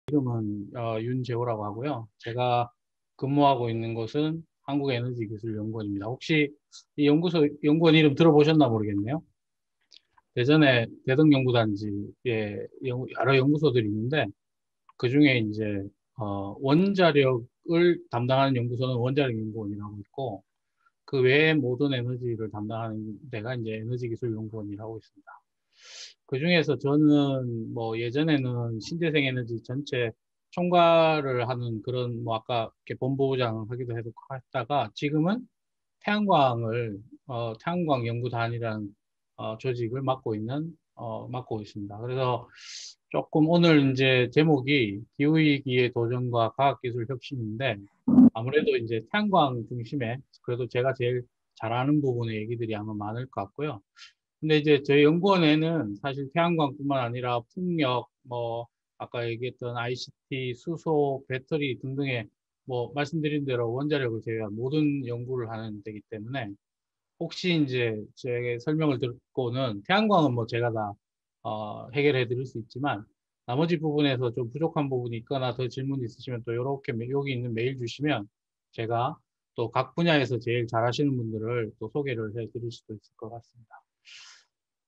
이름은 윤재호라고 하고요. 제가 근무하고 있는 곳은 한국에너지기술연구원입니다. 혹시 이 연구소 연구원 이름 들어보셨나 모르겠네요. 대전에 대덕연구단지에 여러 연구소들이 있는데 그 중에 이제 원자력을 담당하는 연구소는 원자력연구원이라고 있고 그 외에 모든 에너지를 담당하는 데가 이제 에너지기술연구원이라고 있습니다. 그 중에서 저는 뭐 예전에는 신재생 에너지 전체 총괄을 하는 그런 뭐 아까 이렇게 본부장 하기도 했다가 지금은 태양광을 태양광 연구단이라는 조직을 맡고 있습니다. 그래서 조금 오늘 이제 제목이 기후위기의 도전과 과학기술 혁신인데 아무래도 이제 태양광 중심에 그래도 제가 제일 잘하는 부분의 얘기들이 아마 많을 것 같고요. 근데 이제 저희 연구원에는 사실 태양광뿐만 아니라 풍력, 뭐 아까 얘기했던 ICT, 수소, 배터리 등등의 뭐 말씀드린 대로 원자력을 제외한 모든 연구를 하는 데기 때문에 혹시 이제 제 설명을 듣고는 태양광은 뭐 제가 다 해결해 드릴 수 있지만 나머지 부분에서 좀 부족한 부분이 있거나 더 질문 있으시면 또 이렇게 여기 있는 메일 주시면 제가 또 각 분야에서 제일 잘하시는 분들을 또 소개를 해 드릴 수도 있을 것 같습니다.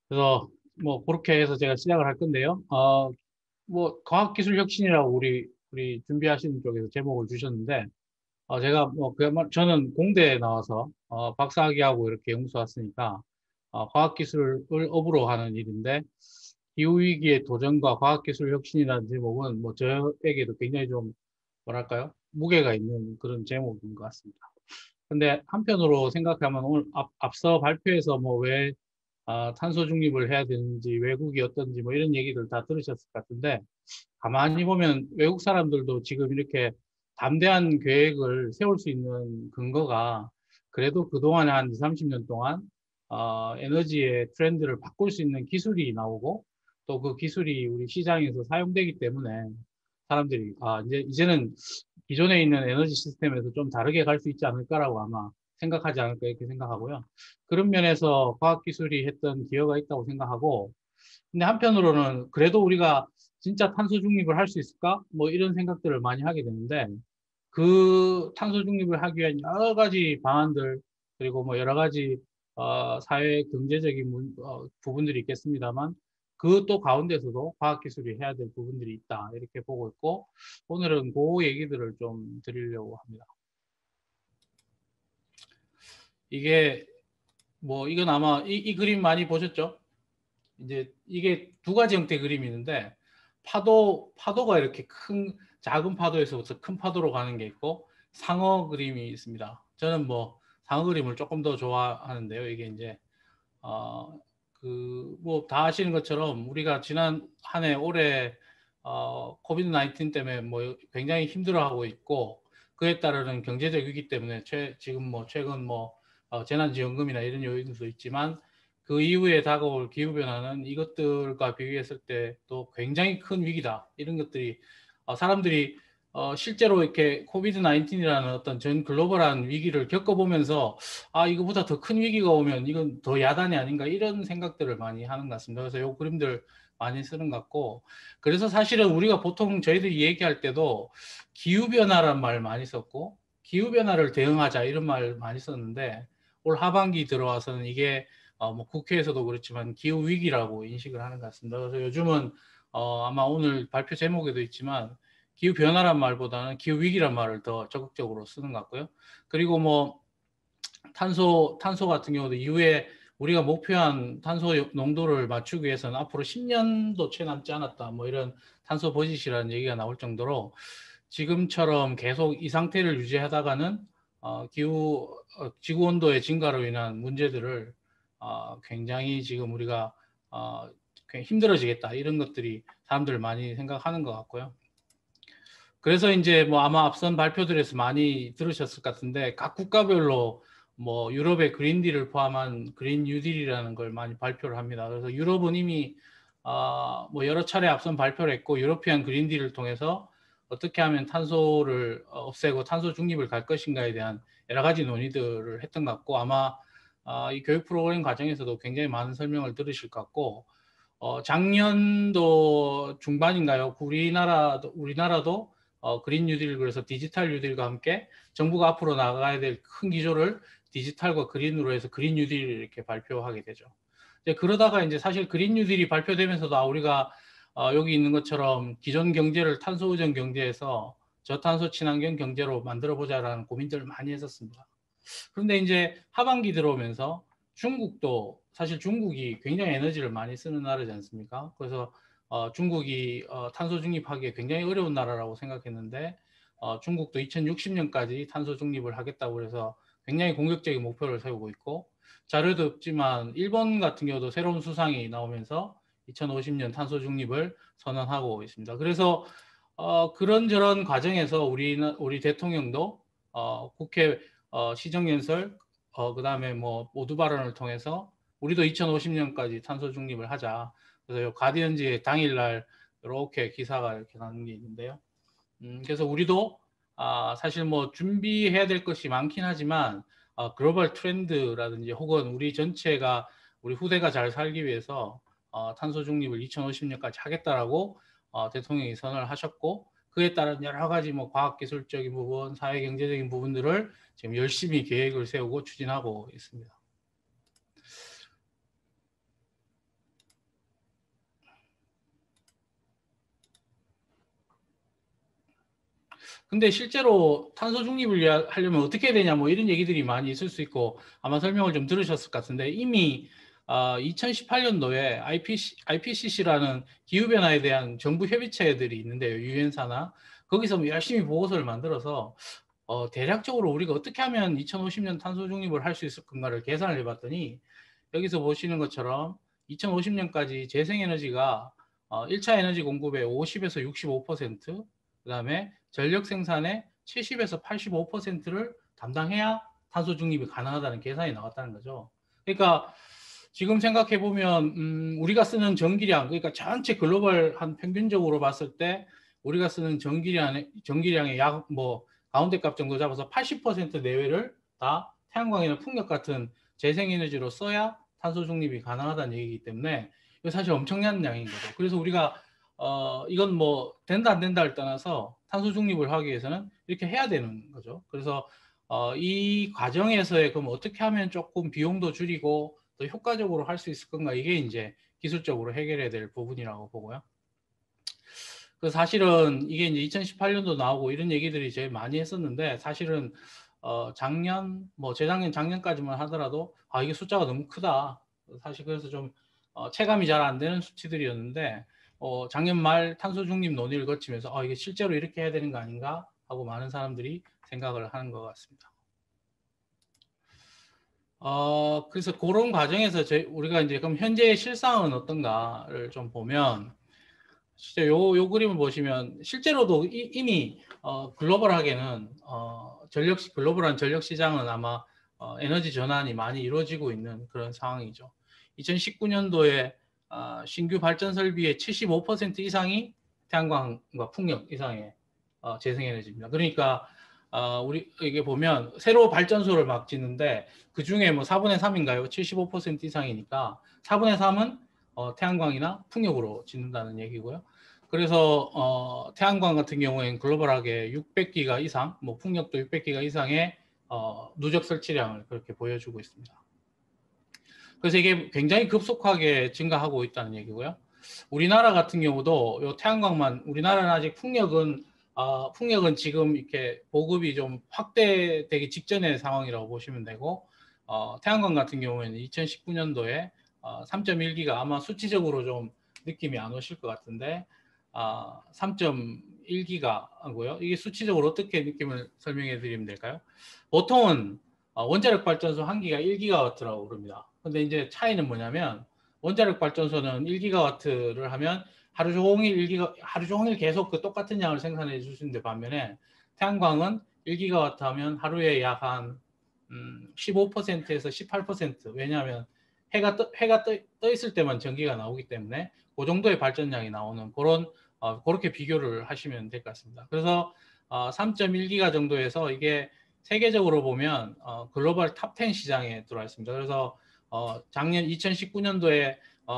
그래서 뭐 그렇게 해서 제가 시작을 할 건데요. 뭐 과학기술 혁신이라고 우리 준비하시는 쪽에서 제목을 주셨는데 제가 뭐 그야말로 저는 공대에 나와서 박사학위하고 이렇게 연구소 왔으니까 과학기술을 업으로 하는 일인데 기후위기의 도전과 과학기술 혁신이라는 제목은 뭐 저에게도 굉장히 좀 뭐랄까요? 무게가 있는 그런 제목인 것 같습니다. 근데 한편으로 생각하면 오늘 앞서 발표에서 뭐 왜 탄소 중립을 해야 되는지 외국이 어떤지 뭐 이런 얘기들 다 들으셨을 것 같은데 가만히 보면 외국 사람들도 지금 이렇게 담대한 계획을 세울 수 있는 근거가 그래도 그동안 한 2, 30년 동안 에너지의 트렌드를 바꿀 수 있는 기술이 나오고 또 그 기술이 우리 시장에서 사용되기 때문에 사람들이 이제는 기존에 있는 에너지 시스템에서 좀 다르게 갈 수 있지 않을까라고 아마 생각하지 않을까 이렇게 생각하고요. 그런 면에서 과학기술이 했던 기여가 있다고 생각하고 근데 한편으로는 그래도 우리가 진짜 탄소 중립을 할 수 있을까? 뭐 이런 생각들을 많이 하게 되는데 그 탄소 중립을 하기 위한 여러 가지 방안들 그리고 뭐 여러 가지 사회 경제적인 부분들이 있겠습니다만 그 또 가운데서도 과학기술이 해야 될 부분들이 있다 이렇게 보고 있고 오늘은 그 얘기들을 좀 드리려고 합니다. 이게 뭐 이건 아마 이 그림 많이 보셨죠? 이제 이게 두 가지 형태의 그림이 있는데 파도가 이렇게 작은 파도에서부터 큰 파도로 가는 게 있고 상어 그림이 있습니다. 저는 뭐 상어 그림을 조금 더 좋아하는데요. 이게 이제 그 뭐 다 아시는 것처럼 우리가 지난 한 해 올해 코비드 19 때문에 뭐 굉장히 힘들어하고 있고 그에 따르는 경제적 위기 때문에 지금 뭐 최근 뭐 재난지원금이나 이런 요인도 있지만 그 이후에 다가올 기후변화는 이것들과 비교했을 때 또 굉장히 큰 위기다. 이런 것들이 사람들이 실제로 이렇게 코비드 19이라는 어떤 전 글로벌한 위기를 겪어보면서 이거보다 더 큰 위기가 오면 이건 더 야단이 아닌가 이런 생각들을 많이 하는 것 같습니다. 그래서 이 그림들 많이 쓰는 것 같고 그래서 사실은 우리가 보통 저희들이 얘기할 때도 기후변화란 말 많이 썼고 기후변화를 대응하자 이런 말 많이 썼는데 올 하반기 들어와서는 이게 뭐 국회에서도 그렇지만 기후 위기라고 인식을 하는 것 같습니다. 그래서 요즘은 아마 오늘 발표 제목에도 있지만 기후 변화란 말보다는 기후 위기란 말을 더 적극적으로 쓰는 것 같고요. 그리고 뭐 탄소 같은 경우도 이후에 우리가 목표한 탄소 농도를 맞추기 위해서는 앞으로 10년도 채 남지 않았다. 뭐 이런 탄소 버짓이라는 얘기가 나올 정도로 지금처럼 계속 이 상태를 유지하다가는 지구 온도의 증가로 인한 문제들을 굉장히 지금 우리가 굉장히 힘들어지겠다 이런 것들이 사람들 많이 생각하는 것 같고요. 그래서 이제 뭐 아마 앞선 발표들에서 많이 들으셨을 것 같은데 각 국가별로 뭐 유럽의 그린딜을 포함한 그린 뉴딜이라는 걸 많이 발표를 합니다. 그래서 유럽은 이미 뭐 여러 차례 앞선 발표를 했고 유로피안 그린딜을 통해서 어떻게 하면 탄소를 없애고 탄소 중립을 갈 것인가에 대한 여러 가지 논의들을 했던 것 같고 아마 이 교육 프로그램 과정에서도 굉장히 많은 설명을 들으실 것 같고 작년도 중반인가요? 우리나라도 그린 뉴딜 그래서 디지털 뉴딜과 함께 정부가 앞으로 나가야 될 큰 기조를 디지털과 그린으로 해서 그린 뉴딜을 이렇게 발표하게 되죠. 이제 그러다가 이제 사실 그린 뉴딜이 발표되면서도 우리가 여기 있는 것처럼 기존 경제를 탄소 의존 경제에서 저탄소 친환경 경제로 만들어 보자라는 고민들을 많이 했었습니다. 그런데 이제 하반기 들어오면서 중국도 사실 중국이 굉장히 에너지를 많이 쓰는 나라지 않습니까? 그래서 중국이 탄소 중립하기 굉장히 어려운 나라라고 생각했는데 중국도 2060년까지 탄소 중립을 하겠다고 해서 굉장히 공격적인 목표를 세우고 있고 자료도 없지만 일본 같은 경우도 새로운 수상이 나오면서 2050년 탄소 중립을 선언하고 있습니다. 그래서 그런저런 과정에서 우리 대통령도 국회 시정연설, 그다음에 뭐 모두 발언을 통해서 우리도 2050년까지 탄소 중립을 하자. 그래서 가디언지의 당일날 이렇게 기사가 이렇게 나는 게 있는데요. 그래서 우리도 사실 뭐 준비해야 될 것이 많긴 하지만 글로벌 트렌드라든지 혹은 우리 전체가 우리 후대가 잘 살기 위해서 탄소 중립을 2050년까지 하겠다라고 대통령이 선언을 하셨고 그에 따른 여러 가지 뭐 과학기술적인 부분, 사회경제적인 부분들을 지금 열심히 계획을 세우고 추진하고 있습니다. 근데 실제로 탄소 중립을 하려면 어떻게 해야 되냐 뭐 이런 얘기들이 많이 있을 수 있고 아마 설명을 좀 들으셨을 것 같은데 이미 2018년도에 IPCC라는 기후변화에 대한 정부 협의체들이 있는데요. 유엔사나 거기서 열심히 보고서를 만들어서 대략적으로 우리가 어떻게 하면 2050년 탄소 중립을 할 수 있을 건가를 계산을 해봤더니 여기서 보시는 것처럼 2050년까지 재생에너지가 1차 에너지 공급의 50에서 65%, 그다음에 전력 생산의 70에서 85%를 담당해야 탄소 중립이 가능하다는 계산이 나왔다는 거죠. 그러니까 지금 생각해 보면 우리가 쓰는 전기량, 그러니까 전체 글로벌 한 평균적으로 봤을 때 우리가 쓰는 전기량의 약 뭐 가운데 값 정도 잡아서 80% 내외를 다 태양광이나 풍력 같은 재생에너지로 써야 탄소 중립이 가능하다는 얘기이기 때문에 이거 사실 엄청난 양인 거죠. 그래서 우리가 이건 뭐 된다 안 된다를 떠나서 탄소 중립을 하기 위해서는 이렇게 해야 되는 거죠. 그래서 이 과정에서의 그럼 어떻게 하면 조금 비용도 줄이고 더 효과적으로 할 수 있을 건가 이게 이제 기술적으로 해결해야 될 부분이라고 보고요. 그 사실은 이게 이제 2018년도 나오고 이런 얘기들이 제일 많이 했었는데 사실은 작년 뭐 재작년 작년까지만 하더라도 이게 숫자가 너무 크다. 사실 그래서 좀 체감이 잘 안 되는 수치들이었는데 작년 말 탄소 중립 논의를 거치면서 이게 실제로 이렇게 해야 되는 거 아닌가 하고 많은 사람들이 생각을 하는 것 같습니다. 그래서 그런 과정에서 우리가 이제 그럼 현재의 실상은 어떤가를 좀 보면 진짜 요 그림을 보시면 실제로도 이미 글로벌하게는 글로벌한 전력 시장은 아마 에너지 전환이 많이 이루어지고 있는 그런 상황이죠. 2019년도에 신규 발전 설비의 75% 이상이 태양광과 풍력 이상의 재생에너지입니다. 그러니까 우리 이게 보면 새로 발전소를 막 짓는데 그 중에 뭐 4분의 3인가요? 75% 이상이니까 4분의 3은 태양광이나 풍력으로 짓는다는 얘기고요. 그래서 태양광 같은 경우에는 글로벌하게 600기가 이상, 뭐 풍력도 600기가 이상의 누적 설치량을 그렇게 보여주고 있습니다. 그래서 이게 굉장히 급속하게 증가하고 있다는 얘기고요. 우리나라 같은 경우도 요 태양광만 우리나라는 아직 풍력은 지금 이렇게 보급이 좀 확대되기 직전의 상황이라고 보시면 되고 태양광 같은 경우에는 2019년도에 3.1기가 아마 수치적으로 좀 느낌이 안 오실 것 같은데 3.1기가 하고요. 이게 수치적으로 어떻게 느낌을 설명해 드리면 될까요? 보통은 원자력 발전소 한 기가 1기가와트라고 그럽니다. 근데 이제 차이는 뭐냐면 원자력 발전소는 1기가와트를 하면 하루 종일 계속 그 똑같은 양을 생산해 줄 수 있는데 반면에 태양광은 1기가와트 하면 하루에 약 한 15%에서 18% 왜냐하면 해가 떠 있을 때만 전기가 나오기 때문에 그 정도의 발전량이 나오는 그렇게 비교를 하시면 될 것 같습니다. 그래서 3.1기가 정도에서 이게 세계적으로 보면 글로벌 탑10 시장에 들어와 있습니다. 그래서 작년 2019년도에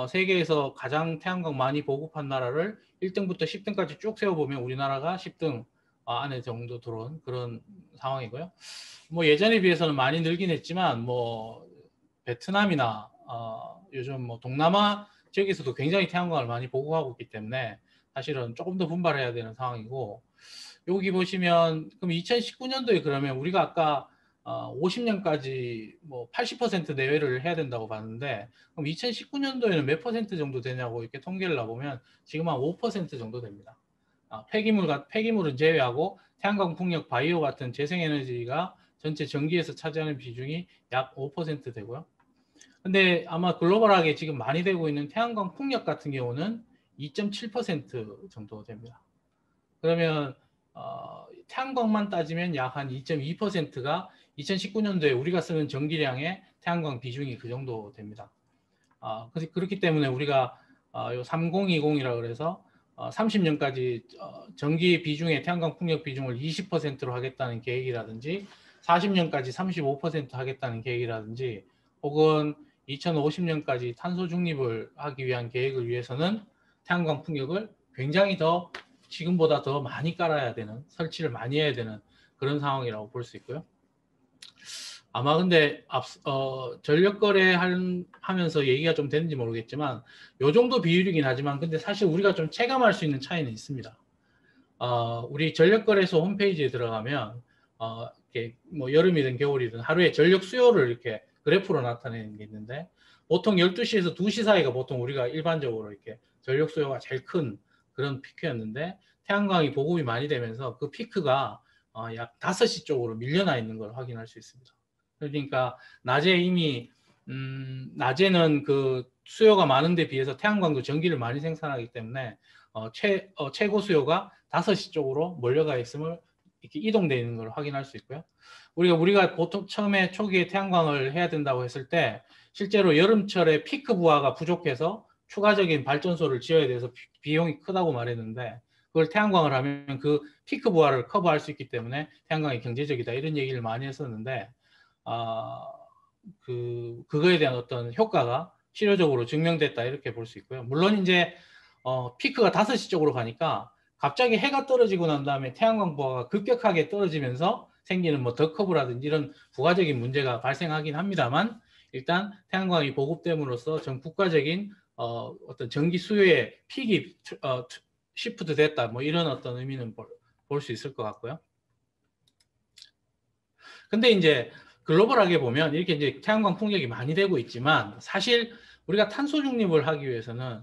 세계에서 가장 태양광 많이 보급한 나라를 1등부터 10등까지 쭉 세워보면 우리나라가 10등 안에 정도 들어온 그런 상황이고요. 뭐 예전에 비해서는 많이 늘긴 했지만 뭐 베트남이나 요즘 뭐 동남아 지역에서도 굉장히 태양광을 많이 보급하고 있기 때문에 사실은 조금 더 분발해야 되는 상황이고, 여기 보시면 그럼 2019년도에 그러면 우리가 아까 50년까지 뭐 80% 내외를 해야 된다고 봤는데, 그럼 2019년도에는 몇 퍼센트 정도 되냐고 이렇게 통계를 놔보면 지금 한 5% 정도 됩니다. 폐기물은 제외하고 태양광, 풍력, 바이오 같은 재생에너지가 전체 전기에서 차지하는 비중이 약 5% 되고요. 근데 아마 글로벌하게 지금 많이 되고 있는 태양광, 풍력 같은 경우는 2.7% 정도 됩니다. 그러면 태양광만 따지면 약 한 2.2%가 2019년도에 우리가 쓰는 전기량의 태양광 비중이 그 정도 됩니다. 그렇기 때문에 우리가 요 3020이라고 그래서 30년까지 전기 비중의 태양광 풍력 비중을 20%로 하겠다는 계획이라든지 40년까지 35% 하겠다는 계획이라든지 혹은 2050년까지 탄소 중립을 하기 위한 계획을 위해서는 태양광 풍력을 굉장히 더 지금보다 더 많이 깔아야 되는, 설치를 많이 해야 되는 그런 상황이라고 볼 수 있고요. 아마 근데 전력 거래 하면서 얘기가 좀 되는지 모르겠지만 요 정도 비율이긴 하지만 근데 사실 우리가 좀 체감할 수 있는 차이는 있습니다. 우리 전력 거래소 홈페이지에 들어가면 이렇게 뭐 여름이든 겨울이든 하루에 전력 수요를 이렇게 그래프로 나타내는 게 있는데, 보통 12시에서 2시 사이가 보통 우리가 일반적으로 이렇게 전력 수요가 제일 큰 그런 피크였는데, 태양광이 보급이 많이 되면서 그 피크가 약 5시 쪽으로 밀려나 있는 걸 확인할 수 있습니다. 그러니까 낮에 이미 낮에는 그 수요가 많은데 비해서 태양광도 전기를 많이 생산하기 때문에 최고 수요가 5시 쪽으로 몰려가 있음을 이렇게 이동되어 있는 걸 확인할 수 있고요. 우리가 보통 처음에 초기에 태양광을 해야 된다고 했을 때 실제로 여름철에 피크 부하가 부족해서 추가적인 발전소를 지어야 돼서 비용이 크다고 말했는데, 그걸 태양광을 하면 그 피크 부하를 커버할 수 있기 때문에 태양광이 경제적이다 이런 얘기를 많이 했었는데, 그거에 대한 어떤 효과가 실효적으로 증명됐다 이렇게 볼 수 있고요. 물론 이제 피크가 5시 쪽으로 가니까 갑자기 해가 떨어지고 난 다음에 태양광 부하가 급격하게 떨어지면서 생기는 뭐 더커브라든지 이런 부가적인 문제가 발생하긴 합니다만, 일단 태양광이 보급됨으로써 전 국가적인 어떤 전기 수요의 픽이 시프트 됐다 뭐 이런 어떤 의미는 볼 수 있을 것 같고요. 근데 이제 글로벌하게 보면 이렇게 이제 태양광 풍력이 많이 되고 있지만 사실 우리가 탄소 중립을 하기 위해서는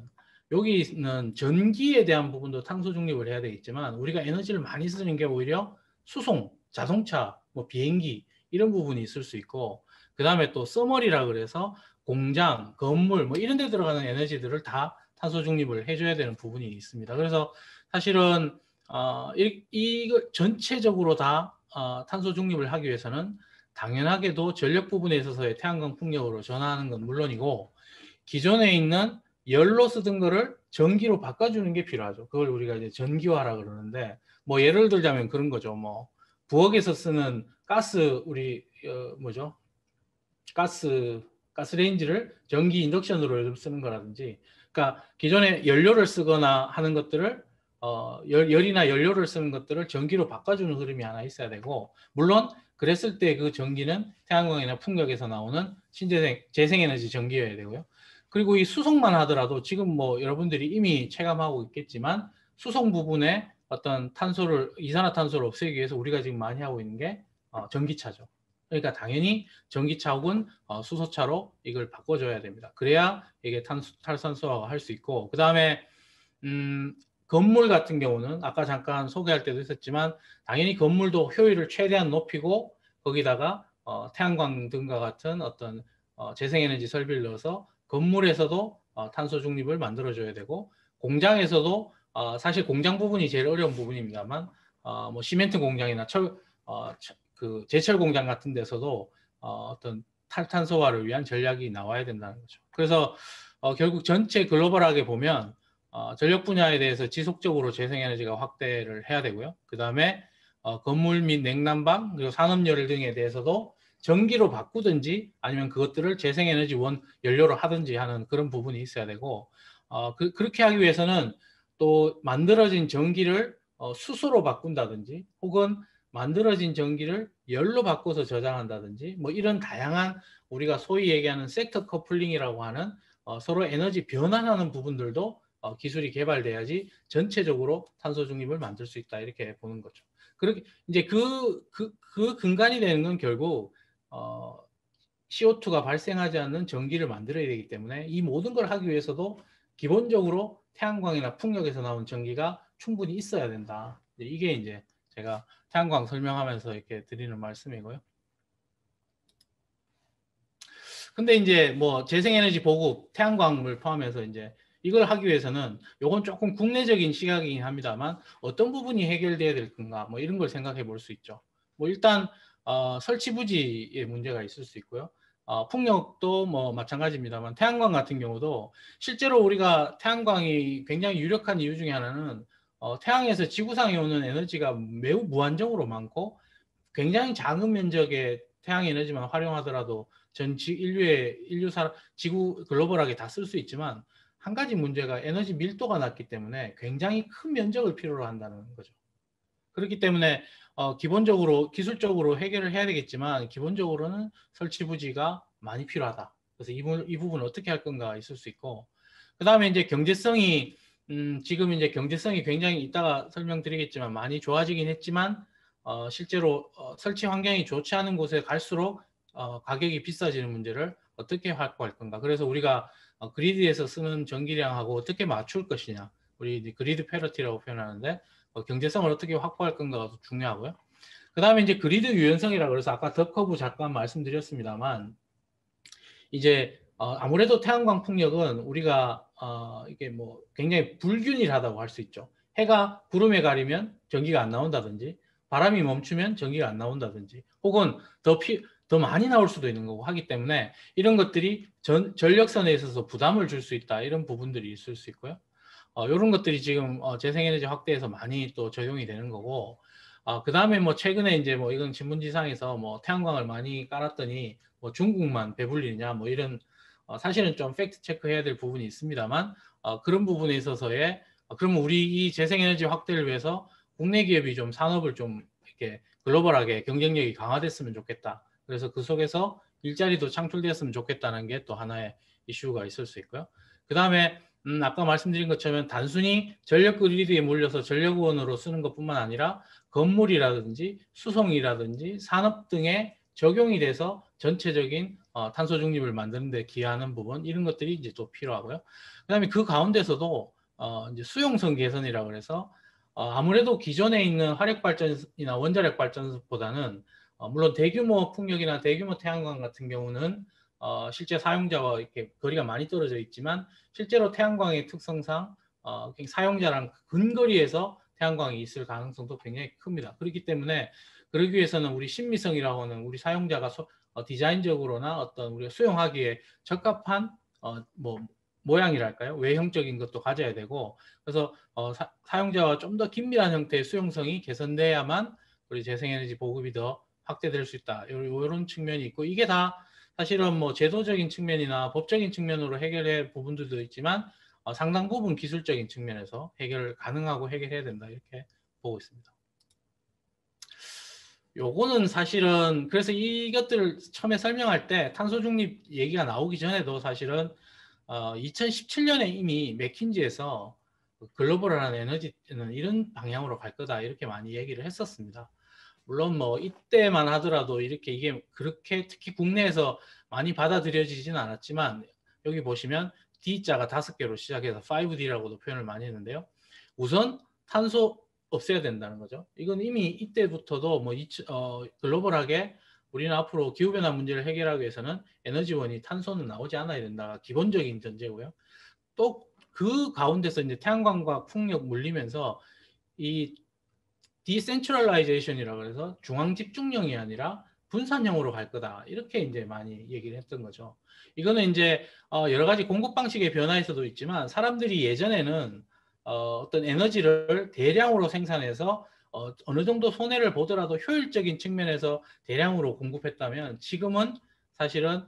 여기는 전기에 대한 부분도 탄소 중립을 해야 되겠지만 우리가 에너지를 많이 쓰는 게 오히려 수송, 자동차, 뭐 비행기 이런 부분이 있을 수 있고, 그 다음에 또 서머리라 그래서 공장, 건물 뭐 이런 데 들어가는 에너지들을 다 탄소 중립을 해줘야 되는 부분이 있습니다. 그래서 사실은 이걸 전체적으로 다 탄소 중립을 하기 위해서는 당연하게도 전력 부분에 있어서의 태양광 풍력으로 전환하는 건 물론이고, 기존에 있는 열로 쓰던 거를 전기로 바꿔주는 게 필요하죠. 그걸 우리가 이제 전기화라 그러는데, 뭐 예를 들자면 그런 거죠. 뭐 부엌에서 쓰는 가스 뭐죠? 가스레인지를 전기 인덕션으로 요즘 쓰는 거라든지, 그러니까 기존에 연료를 쓰거나 하는 것들을 열이나 연료를 쓰는 것들을 전기로 바꿔주는 흐름이 하나 있어야 되고, 물론 그랬을 때 그 전기는 태양광이나 풍력에서 나오는 재생에너지 전기여야 되고요. 그리고 이 수송만 하더라도 지금 뭐 여러분들이 이미 체감하고 있겠지만 수송 부분에 어떤 이산화탄소를 없애기 위해서 우리가 지금 많이 하고 있는 게 전기차죠. 그러니까 당연히 전기차 혹은 수소차로 이걸 바꿔줘야 됩니다. 그래야 이게 탈산소화가 할 수 있고, 그 다음에 건물 같은 경우는 아까 잠깐 소개할 때도 있었지만 당연히 건물도 효율을 최대한 높이고 거기다가 태양광 등과 같은 어떤 재생에너지 설비를 넣어서 건물에서도 탄소 중립을 만들어줘야 되고, 공장에서도 사실 공장 부분이 제일 어려운 부분입니다만 뭐 시멘트 공장이나 그 제철 공장 같은 데서도 어떤 탈탄소화를 위한 전략이 나와야 된다는 거죠. 그래서 결국 전체 글로벌하게 보면 전력 분야에 대해서 지속적으로 재생에너지가 확대를 해야 되고요. 그 다음에 건물 및 냉난방 그리고 산업열 등에 대해서도 전기로 바꾸든지 아니면 그것들을 재생에너지원 연료로 하든지 하는 그런 부분이 있어야 되고 그렇게 하기 위해서는 또 만들어진 전기를 수소로 바꾼다든지 혹은 만들어진 전기를 열로 바꿔서 저장한다든지 뭐 이런 다양한 우리가 소위 얘기하는 섹터 커플링이라고 하는 서로 에너지 변환하는 부분들도 기술이 개발돼야지 전체적으로 탄소 중립을 만들 수 있다 이렇게 보는 거죠. 그렇게 이제 그 근간이 되는 건 결국 CO2가 발생하지 않는 전기를 만들어야 되기 때문에 이 모든 걸 하기 위해서도 기본적으로 태양광이나 풍력에서 나온 전기가 충분히 있어야 된다. 이게 이제 제가 태양광 설명하면서 이렇게 드리는 말씀이고요. 근데 이제 뭐 재생에너지 보급, 태양광을 포함해서 이제 이걸 하기 위해서는 요건 조금 국내적인 시각이긴 합니다만 어떤 부분이 해결돼야 될 건가 뭐 이런 걸 생각해 볼 수 있죠. 뭐 일단 설치 부지의 문제가 있을 수 있고요. 풍력도 뭐 마찬가지입니다만 태양광 같은 경우도 실제로 우리가 태양광이 굉장히 유력한 이유 중에 하나는 태양에서 지구상에 오는 에너지가 매우 무한정으로 많고 굉장히 작은 면적의 태양 에너지만 활용하더라도 전 지구 글로벌하게 다 쓸 수 있지만 한 가지 문제가 에너지 밀도가 낮기 때문에 굉장히 큰 면적을 필요로 한다는 거죠. 그렇기 때문에 기본적으로 기술적으로 해결을 해야 되겠지만 기본적으로는 설치 부지가 많이 필요하다. 그래서 이 부분 어떻게 할 건가 있을 수 있고 그 다음에 이제 경제성이 지금 이제 경제성이 굉장히 이따가 설명드리겠지만 많이 좋아지긴 했지만 실제로 설치 환경이 좋지 않은 곳에 갈수록 가격이 비싸지는 문제를 어떻게 확보할 건가. 그래서 우리가 그리드에서 쓰는 전기량하고 어떻게 맞출 것이냐. 우리 그리드 패러티라고 표현하는데 경제성을 어떻게 확보할 건가가 중요하고요. 그 다음에 이제 그리드 유연성이라고 그래서 아까 더 커브 잠깐 말씀드렸습니다만 이제 아무래도 태양광 풍력은 우리가 이게 뭐 굉장히 불균일하다고 할 수 있죠. 해가 구름에 가리면 전기가 안 나온다든지 바람이 멈추면 전기가 안 나온다든지 혹은 더 많이 나올 수도 있는 거고 하기 때문에 이런 것들이 전력선에 있어서 부담을 줄 수 있다 이런 부분들이 있을 수 있고요. 이런 것들이 지금 재생에너지 확대에서 많이 또 적용이 되는 거고 그 다음에 뭐 최근에 이제 뭐 이건 신문지상에서 뭐 태양광을 많이 깔았더니 뭐 중국만 배불리느냐 뭐 이런 사실은 좀 팩트 체크해야 될 부분이 있습니다만 그런 부분에 있어서의 그러면 우리 이 재생에너지 확대를 위해서 국내 기업이 좀 산업을 좀 이렇게 글로벌하게 경쟁력이 강화됐으면 좋겠다. 그래서 그 속에서 일자리도 창출됐으면 좋겠다는 게 또 하나의 이슈가 있을 수 있고요. 그 다음에 아까 말씀드린 것처럼 단순히 전력 그리드에 몰려서 전력원으로 쓰는 것뿐만 아니라 건물이라든지 수송이라든지 산업 등에 적용이 돼서 전체적인 탄소 중립을 만드는 데 기여하는 부분 이런 것들이 이제 또 필요하고요. 그다음에 그 가운데서도 이제 수용성 개선이라고 해서 아무래도 기존에 있는 화력 발전이나 원자력 발전소보다는 물론 대규모 풍력이나 대규모 태양광 같은 경우는 실제 사용자와 이렇게 거리가 많이 떨어져 있지만 실제로 태양광의 특성상 사용자랑 근거리에서 태양광이 있을 가능성도 굉장히 큽니다. 그렇기 때문에 그러기 위해서는 우리 신미성이라고 하는 우리 사용자가 디자인적으로나 어떤 우리가 수용하기에 적합한 뭐 모양이랄까요? 외형적인 것도 가져야 되고 그래서 사용자와 좀 더 긴밀한 형태의 수용성이 개선돼야만 우리 재생에너지 보급이 더 확대될 수 있다. 이런 측면이 있고 이게 다 사실은 뭐 제도적인 측면이나 법적인 측면으로 해결할 부분들도 있지만 상당 부분 기술적인 측면에서 해결 가능하고 해결해야 된다 이렇게 보고 있습니다. 요거는 사실은 그래서 이것들을 처음에 설명할 때 탄소 중립 얘기가 나오기 전에도 사실은 2017년에 이미 맥킨지에서 글로벌한 에너지는 이런 방향으로 갈 거다 이렇게 많이 얘기를 했었습니다. 물론 뭐 이때만 하더라도 이렇게 이게 그렇게 특히 국내에서 많이 받아들여지지는 않았지만 여기 보시면 D자가 5개로 시작해서 5D라고도 표현을 많이 했는데요. 우선 탄소 없애야 된다는 거죠. 이건 이미 이때부터도 뭐 글로벌하게 우리는 앞으로 기후변화 문제를 해결하기 위해서는 에너지원이 탄소는 나오지 않아야 된다가 기본적인 전제고요. 또 그 가운데서 이제 태양광과 풍력 물리면서 이 디센트럴라이제이션이라고 해서 중앙 집중형이 아니라 분산형으로 갈 거다. 이렇게 이제 많이 얘기를 했던 거죠. 이거는 이제 여러 가지 공급 방식의 변화에서도 있지만 사람들이 예전에는 어떤 에너지를 대량으로 생산해서 어느 정도 손해를 보더라도 효율적인 측면에서 대량으로 공급했다면 지금은 사실은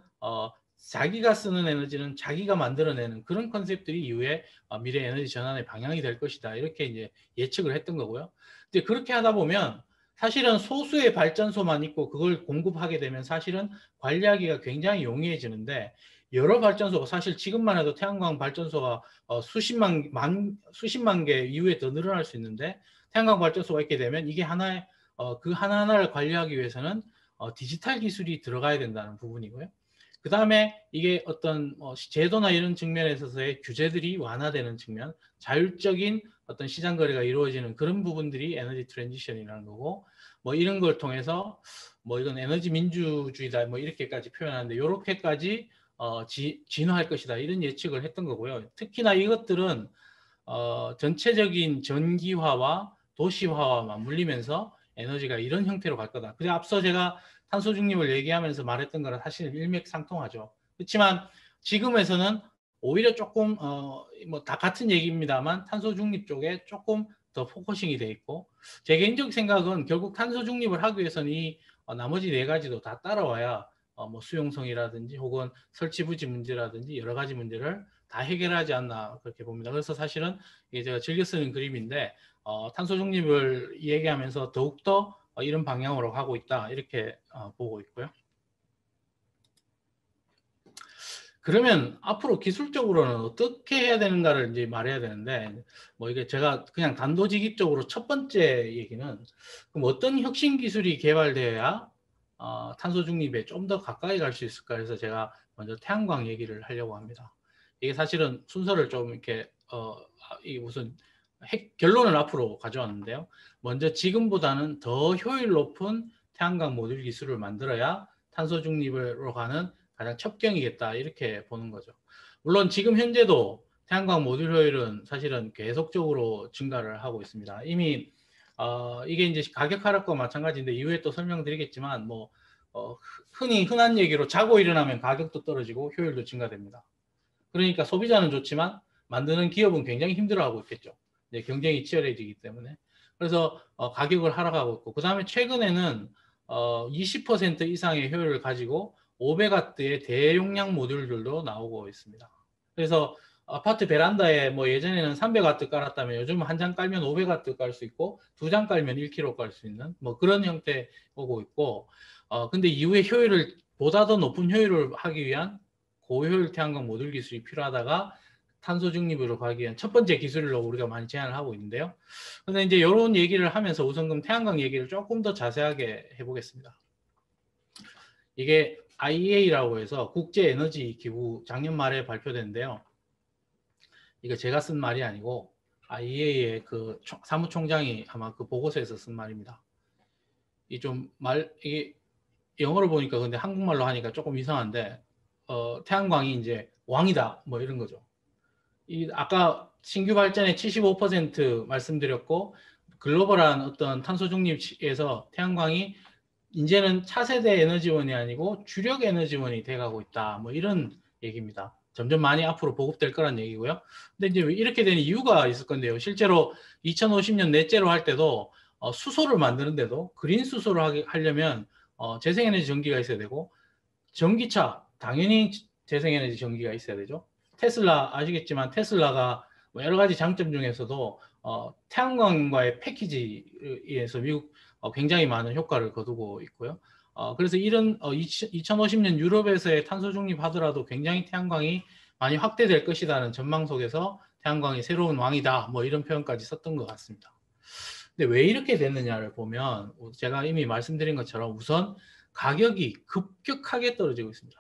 자기가 쓰는 에너지는 자기가 만들어내는 그런 컨셉들이 이후에 미래 에너지 전환의 방향이 될 것이다. 이렇게 이제 예측을 했던 거고요. 근데 그렇게 하다 보면 사실은 소수의 발전소만 있고 그걸 공급하게 되면 사실은 관리하기가 굉장히 용이해지는데 여러 발전소가 사실 지금만 해도 태양광 발전소가 수십만 개 이후에 더 늘어날 수 있는데 태양광 발전소가 있게 되면 이게 하나의 그 하나하나를 관리하기 위해서는 디지털 기술이 들어가야 된다는 부분이고요. 그 다음에 이게 어떤 제도나 이런 측면에 있어서의 규제들이 완화되는 측면, 자율적인 어떤 시장 거래가 이루어지는 그런 부분들이 에너지 트랜지션이라는 거고, 뭐 이런 걸 통해서 뭐 이건 에너지 민주주의다 뭐 이렇게까지 표현하는데 이렇게까지 진화할 것이다 이런 예측을 했던 거고요. 특히나 이것들은 전체적인 전기화와 도시화와 맞물리면서 에너지가 이런 형태로 갈 거다. 그래 앞서 제가 탄소 중립을 얘기하면서 말했던 거랑 사실 일맥상통하죠. 그렇지만 지금에서는 오히려 조금 뭐 다 같은 얘기입니다만 탄소 중립 쪽에 조금 더 포커싱이 돼 있고 제 개인적 생각은 결국 탄소 중립을 하기 위해서는 이 나머지 네 가지도 다 따라와야 뭐 수용성이라든지 혹은 설치 부지 문제라든지 여러 가지 문제를 다 해결하지 않나 그렇게 봅니다. 그래서 사실은 이게 제가 즐겨 쓰는 그림인데 탄소 중립을 얘기하면서 더욱더 이런 방향으로 가고 있다 이렇게 보고 있고요. 그러면 앞으로 기술적으로는 어떻게 해야 되는가를 이제 말해야 되는데 뭐 이게 제가 그냥 단도직입적으로 첫 번째 얘기는 그럼 어떤 혁신 기술이 개발되어야 탄소 중립에 좀 더 가까이 갈 수 있을까 해서 제가 먼저 태양광 얘기를 하려고 합니다. 이게 사실은 순서를 좀 이렇게 이게 무슨 결론을 앞으로 가져왔는데요. 먼저 지금보다는 더 효율 높은 태양광 모듈 기술을 만들어야 탄소 중립으로 가는 가장 첩경이겠다 이렇게 보는 거죠. 물론 지금 현재도 태양광 모듈 효율은 사실은 계속적으로 증가를 하고 있습니다. 이미 이게 이제 가격 하락과 마찬가지인데 이후에 또 설명드리겠지만 뭐 흔한 얘기로 자고 일어나면 가격도 떨어지고 효율도 증가됩니다. 그러니까 소비자는 좋지만 만드는 기업은 굉장히 힘들어하고 있겠죠. 이제 경쟁이 치열해지기 때문에. 그래서 가격을 하락하고 있고 그 다음에 최근에는 20% 이상의 효율을 가지고 500W의 대용량 모듈들도 나오고 있습니다. 그래서 아파트 베란다에 뭐 예전에는 300W 깔았다면 요즘 한 장 깔면 500W 깔 수 있고 두 장 깔면 1kg 깔 수 있는 뭐 그런 형태 오고 있고 근데 이후에 효율을 보다 더 높은 효율을 하기 위한 고효율 태양광 모듈 기술이 필요하다가 탄소 중립으로 가기 위한 첫 번째 기술로 우리가 많이 제안을 하고 있는데요. 근데 이제 이런 얘기를 하면서 우선 그럼 태양광 얘기를 조금 더 자세하게 해보겠습니다. 이게 IEA라고 해서 국제에너지기구 작년 말에 발표된데요. 이거 제가 쓴 말이 아니고 IEA의 그 사무총장이 아마 그 보고서에서 쓴 말입니다. 이게 영어로 보니까 근데 한국말로 하니까 조금 이상한데 태양광이 이제 왕이다 뭐 이런 거죠. 아까 신규 발전의 75% 말씀드렸고 글로벌한 어떤 탄소 중립에서 태양광이 이제는 차세대 에너지원이 아니고 주력 에너지원이 돼가고 있다. 뭐 이런 얘기입니다. 점점 많이 앞으로 보급될 거란 얘기고요. 근데 이제 이렇게 되는 이유가 있을 건데요. 실제로 2050년 넷제로 할 때도 수소를 만드는데도 그린 수소를 하려면 재생에너지 전기가 있어야 되고 전기차 당연히 재생에너지 전기가 있어야 되죠. 테슬라 아시겠지만 테슬라가 뭐 여러 가지 장점 중에서도 태양광과의 패키지에서 미국 굉장히 많은 효과를 거두고 있고요. 그래서 이런 2050년 유럽에서의 탄소 중립하더라도 굉장히 태양광이 많이 확대될 것이라는 전망 속에서 태양광이 새로운 왕이다 뭐 이런 표현까지 썼던 것 같습니다. 근데 왜 이렇게 됐느냐를 보면 제가 이미 말씀드린 것처럼 우선 가격이 급격하게 떨어지고 있습니다.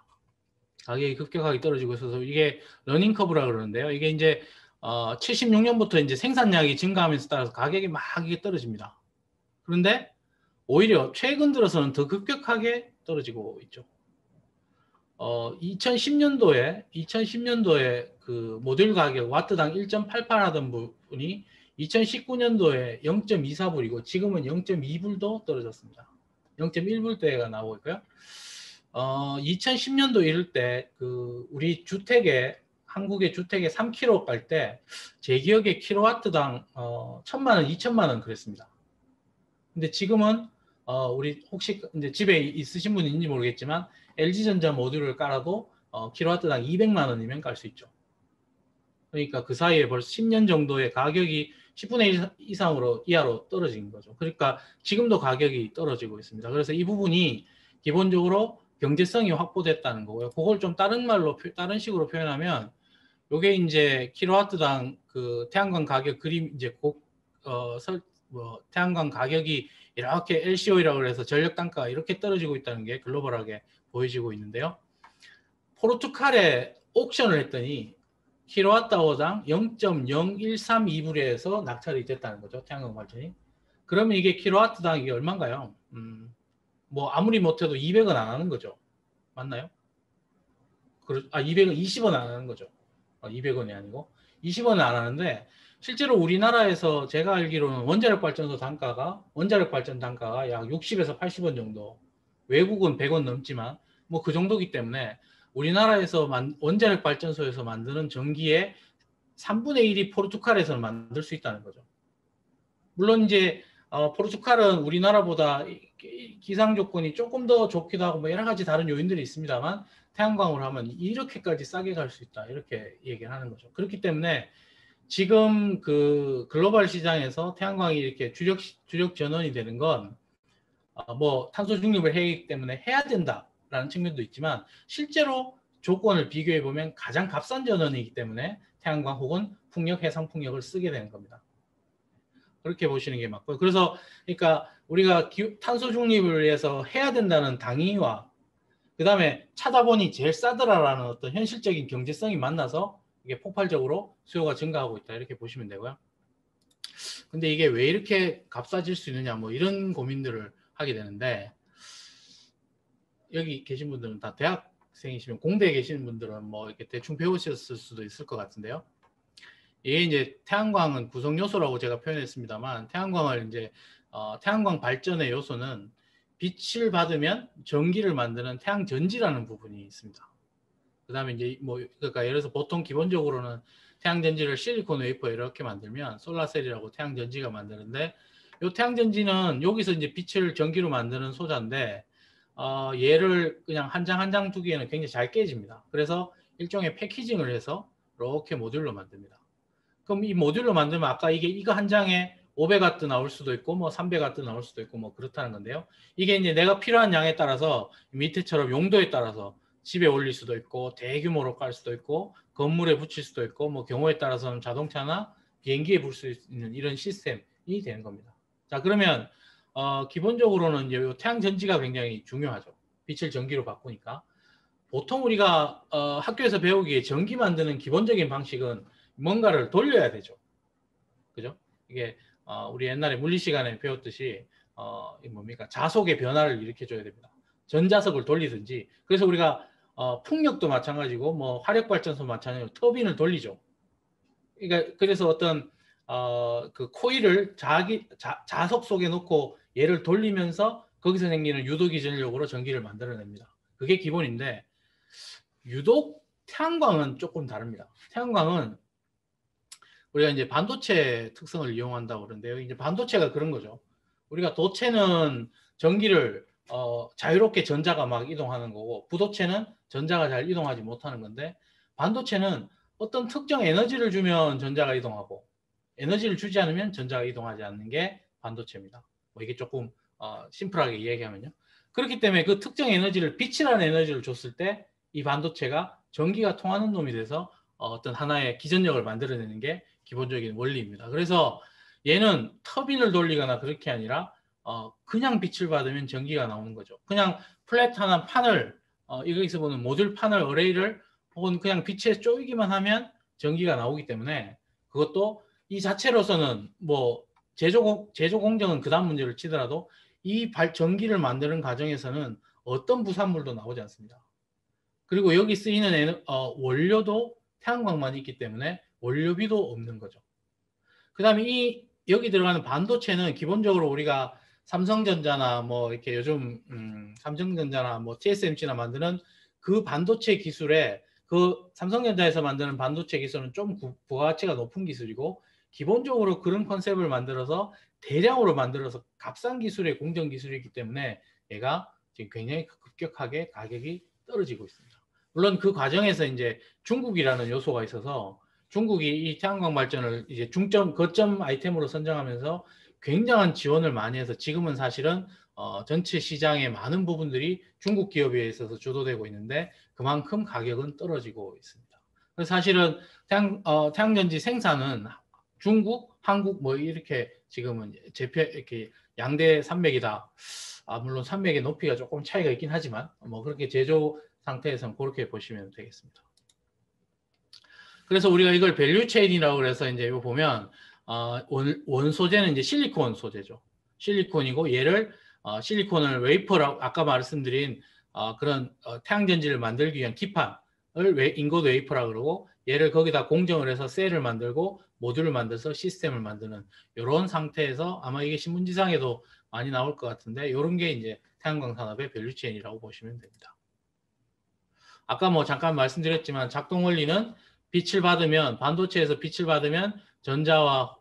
가격이 급격하게 떨어지고 있어서 이게 러닝 커브라 그러는데요. 이게 이제 76년부터 이제 생산량이 증가하면서 따라서 가격이 막 이게 떨어집니다. 그런데 오히려 최근 들어서는 더 급격하게 떨어지고 있죠. 2010년도에 그 모듈 가격 와트당 1.88 하던 부분이 2019년도에 0.24불이고 지금은 0.2불도 떨어졌습니다. 0.1불대가 나오고 있고요. 2010년도 이럴 때 그 우리 한국의 주택에 3kW 깔 때 제 기억에 킬로와트당 1,000만 원, 2,000만 원 그랬습니다. 근데 지금은 우리 혹시 이제 집에 있으신 분이 있는지 모르겠지만 LG전자 모듈을 깔아도 킬로와트당 200만 원이면 깔 수 있죠. 그러니까 그 사이에 벌써 10년 정도의 가격이 10분의 1 이상으로 이하로 떨어진 거죠. 그러니까 지금도 가격이 떨어지고 있습니다. 그래서 이 부분이 기본적으로 경제성이 확보됐다는 거고요. 그걸 좀 다른 말로 다른 식으로 표현하면 요게 이제 킬로와트당 그 태양광 가격 그림 이제 태양광 가격이 이렇게 LCOE라고 해서 전력 단가가 이렇게 떨어지고 있다는 게 글로벌하게 보여지고 있는데요. 포르투갈에 옥션을 했더니 킬로와트아워당 0.0132불에서 낙찰이 됐다는 거죠. 태양광 발전이. 그러면 이게 킬로와트당 이게 얼마인가요? 뭐 아무리 못해도 200원 안 하는 거죠. 맞나요? 200원, 20원 안 하는 거죠. 200원이 아니고 20원은 안 하는데 실제로 우리나라에서 제가 알기로는 원자력 발전 단가가 약 60에서 80원 정도, 외국은 100원 넘지만 뭐 그 정도기 때문에 우리나라에서 원자력 발전소에서 만드는 전기의 3분의 1이 포르투갈에서는 만들 수 있다는 거죠. 물론 이제 포르투갈은 우리나라보다 기상 조건이 조금 더 좋기도 하고 뭐 여러 가지 다른 요인들이 있습니다만 태양광으로 하면 이렇게까지 싸게 갈 수 있다 이렇게 얘기를 하는 거죠. 그렇기 때문에 지금 그 글로벌 시장에서 태양광이 이렇게 주력 전원이 되는 건 뭐 탄소 중립을 해야 때문에 해야 된다라는 측면도 있지만 실제로 조건을 비교해 보면 가장 값싼 전원이기 때문에 태양광 혹은 풍력, 해상 풍력을 쓰게 되는 겁니다. 그렇게 보시는 게 맞고요. 그래서 그러니까 우리가 탄소 중립을 위해서 해야 된다는 당위와 그 다음에 찾아보니 제일 싸더라라는 어떤 현실적인 경제성이 만나서 이게 폭발적으로 수요가 증가하고 있다 이렇게 보시면 되고요. 근데 이게 왜 이렇게 값싸질 수 있느냐 뭐 이런 고민들을 하게 되는데 여기 계신 분들은 다 대학생이시면 공대에 계시는 분들은 뭐 이렇게 대충 배우셨을 수도 있을 것 같은데요. 이게 이제 태양광은 구성 요소라고 제가 표현했습니다만 태양광을 이제 태양광 발전의 요소는 빛을 받으면 전기를 만드는 태양전지라는 부분이 있습니다. 그 다음에 이제 뭐 그러니까 예를 들어서 보통 기본적으로는 태양전지를 실리콘 웨이퍼 이렇게 만들면 솔라셀이라고 태양전지가 만드는데 이 태양전지는 여기서 이제 빛을 전기로 만드는 소자인데 얘를 그냥 한 장 한 장 두기에는 굉장히 잘 깨집니다. 그래서 일종의 패키징을 해서 이렇게 모듈로 만듭니다. 그럼 이 모듈로 만들면 아까 이거 한 장에 500W 나올 수도 있고 뭐 300W 나올 수도 있고 뭐 그렇다는 건데요. 이게 이제 내가 필요한 양에 따라서 밑에처럼 용도에 따라서 집에 올릴 수도 있고 대규모로 깔 수도 있고 건물에 붙일 수도 있고 뭐 경우에 따라서는 자동차나 비행기에 붙일 수 있는 이런 시스템이 되는 겁니다. 자 그러면 기본적으로는 이제 태양 전지가 굉장히 중요하죠. 빛을 전기로 바꾸니까 보통 우리가 학교에서 배우기에 전기 만드는 기본적인 방식은 뭔가를 돌려야 되죠. 그죠? 이게 우리 옛날에 물리 시간에 배웠듯이 뭡니까? 자속의 변화를 일으켜줘야 됩니다. 전자석을 돌리든지. 그래서 우리가 풍력도 마찬가지고 뭐 화력발전소 마찬가지로 터빈을 돌리죠. 그러니까 그래서 어떤 그 코일을 자석 속에 놓고 얘를 돌리면서 거기서 생기는 유도기 전력으로 전기를 만들어냅니다. 그게 기본인데 유독 태양광은 조금 다릅니다. 태양광은 우리가 이제 반도체 특성을 이용한다고 그러는데요. 이제 반도체가 그런 거죠. 우리가 도체는 전기를 자유롭게 전자가 막 이동하는 거고 부도체는 전자가 잘 이동하지 못하는 건데 반도체는 어떤 특정 에너지를 주면 전자가 이동하고 에너지를 주지 않으면 전자가 이동하지 않는 게 반도체입니다. 뭐 이게 조금 심플하게 이야기하면요. 그렇기 때문에 그 특정 에너지를 빛이라는 에너지를 줬을 때 이 반도체가 전기가 통하는 놈이 돼서 어떤 하나의 기전력을 만들어내는 게 기본적인 원리입니다. 그래서 얘는 터빈을 돌리거나 그렇게 아니라 그냥 빛을 받으면 전기가 나오는 거죠. 그냥 플랫한 판을 여기서 보는 모듈 판을 어레이를 혹은 그냥 빛에 쪼이기만 하면 전기가 나오기 때문에 그것도 이 자체로서는 뭐 제조 공정은 그다음 문제를 치더라도 이 전기를 만드는 과정에서는 어떤 부산물도 나오지 않습니다. 그리고 여기 쓰이는 원료도 태양광만 있기 때문에 원료비도 없는 거죠. 그 다음에 여기 들어가는 반도체는 기본적으로 우리가 삼성전자나 뭐 이렇게 요즘 삼성전자나 뭐 TSMC나 만드는 그 반도체 기술에 그 삼성전자에서 만드는 반도체 기술은 좀 부가가치가 높은 기술이고 기본적으로 그런 컨셉을 만들어서 대량으로 만들어서 값싼 기술의 공정 기술이기 때문에 얘가 지금 굉장히 급격하게 가격이 떨어지고 있습니다. 물론 그 과정에서 이제 중국이라는 요소가 있어서 중국이 이 태양광 발전을 이제 중점, 거점 아이템으로 선정하면서 굉장한 지원을 많이 해서 지금은 사실은 전체 시장의 많은 부분들이 중국 기업에 있어서 주도되고 있는데 그만큼 가격은 떨어지고 있습니다. 그래서 사실은 태양전지 생산은 중국, 한국 뭐 이렇게 지금은 이렇게 양대 산맥이다. 물론 산맥의 높이가 조금 차이가 있긴 하지만 뭐 그렇게 제조 상태에서는 그렇게 보시면 되겠습니다. 그래서 우리가 이걸 밸류 체인이라고 그래서 이제 이거 보면 원 소재는 이제 실리콘 소재죠. 실리콘이고 얘를 실리콘을 웨이퍼라고 아까 말씀드린 그런 태양전지를 만들기 위한 기판을 인고드 웨이퍼라고 그러고 얘를 거기다 공정을 해서 셀을 만들고 모듈을 만들어서 시스템을 만드는 이런 상태에서 아마 이게 신문지상에도 많이 나올 것 같은데 이런 게 이제 태양광 산업의 밸류 체인이라고 보시면 됩니다. 아까 뭐 잠깐 말씀드렸지만 작동 원리는 빛을 받으면 반도체에서 빛을 받으면 전자와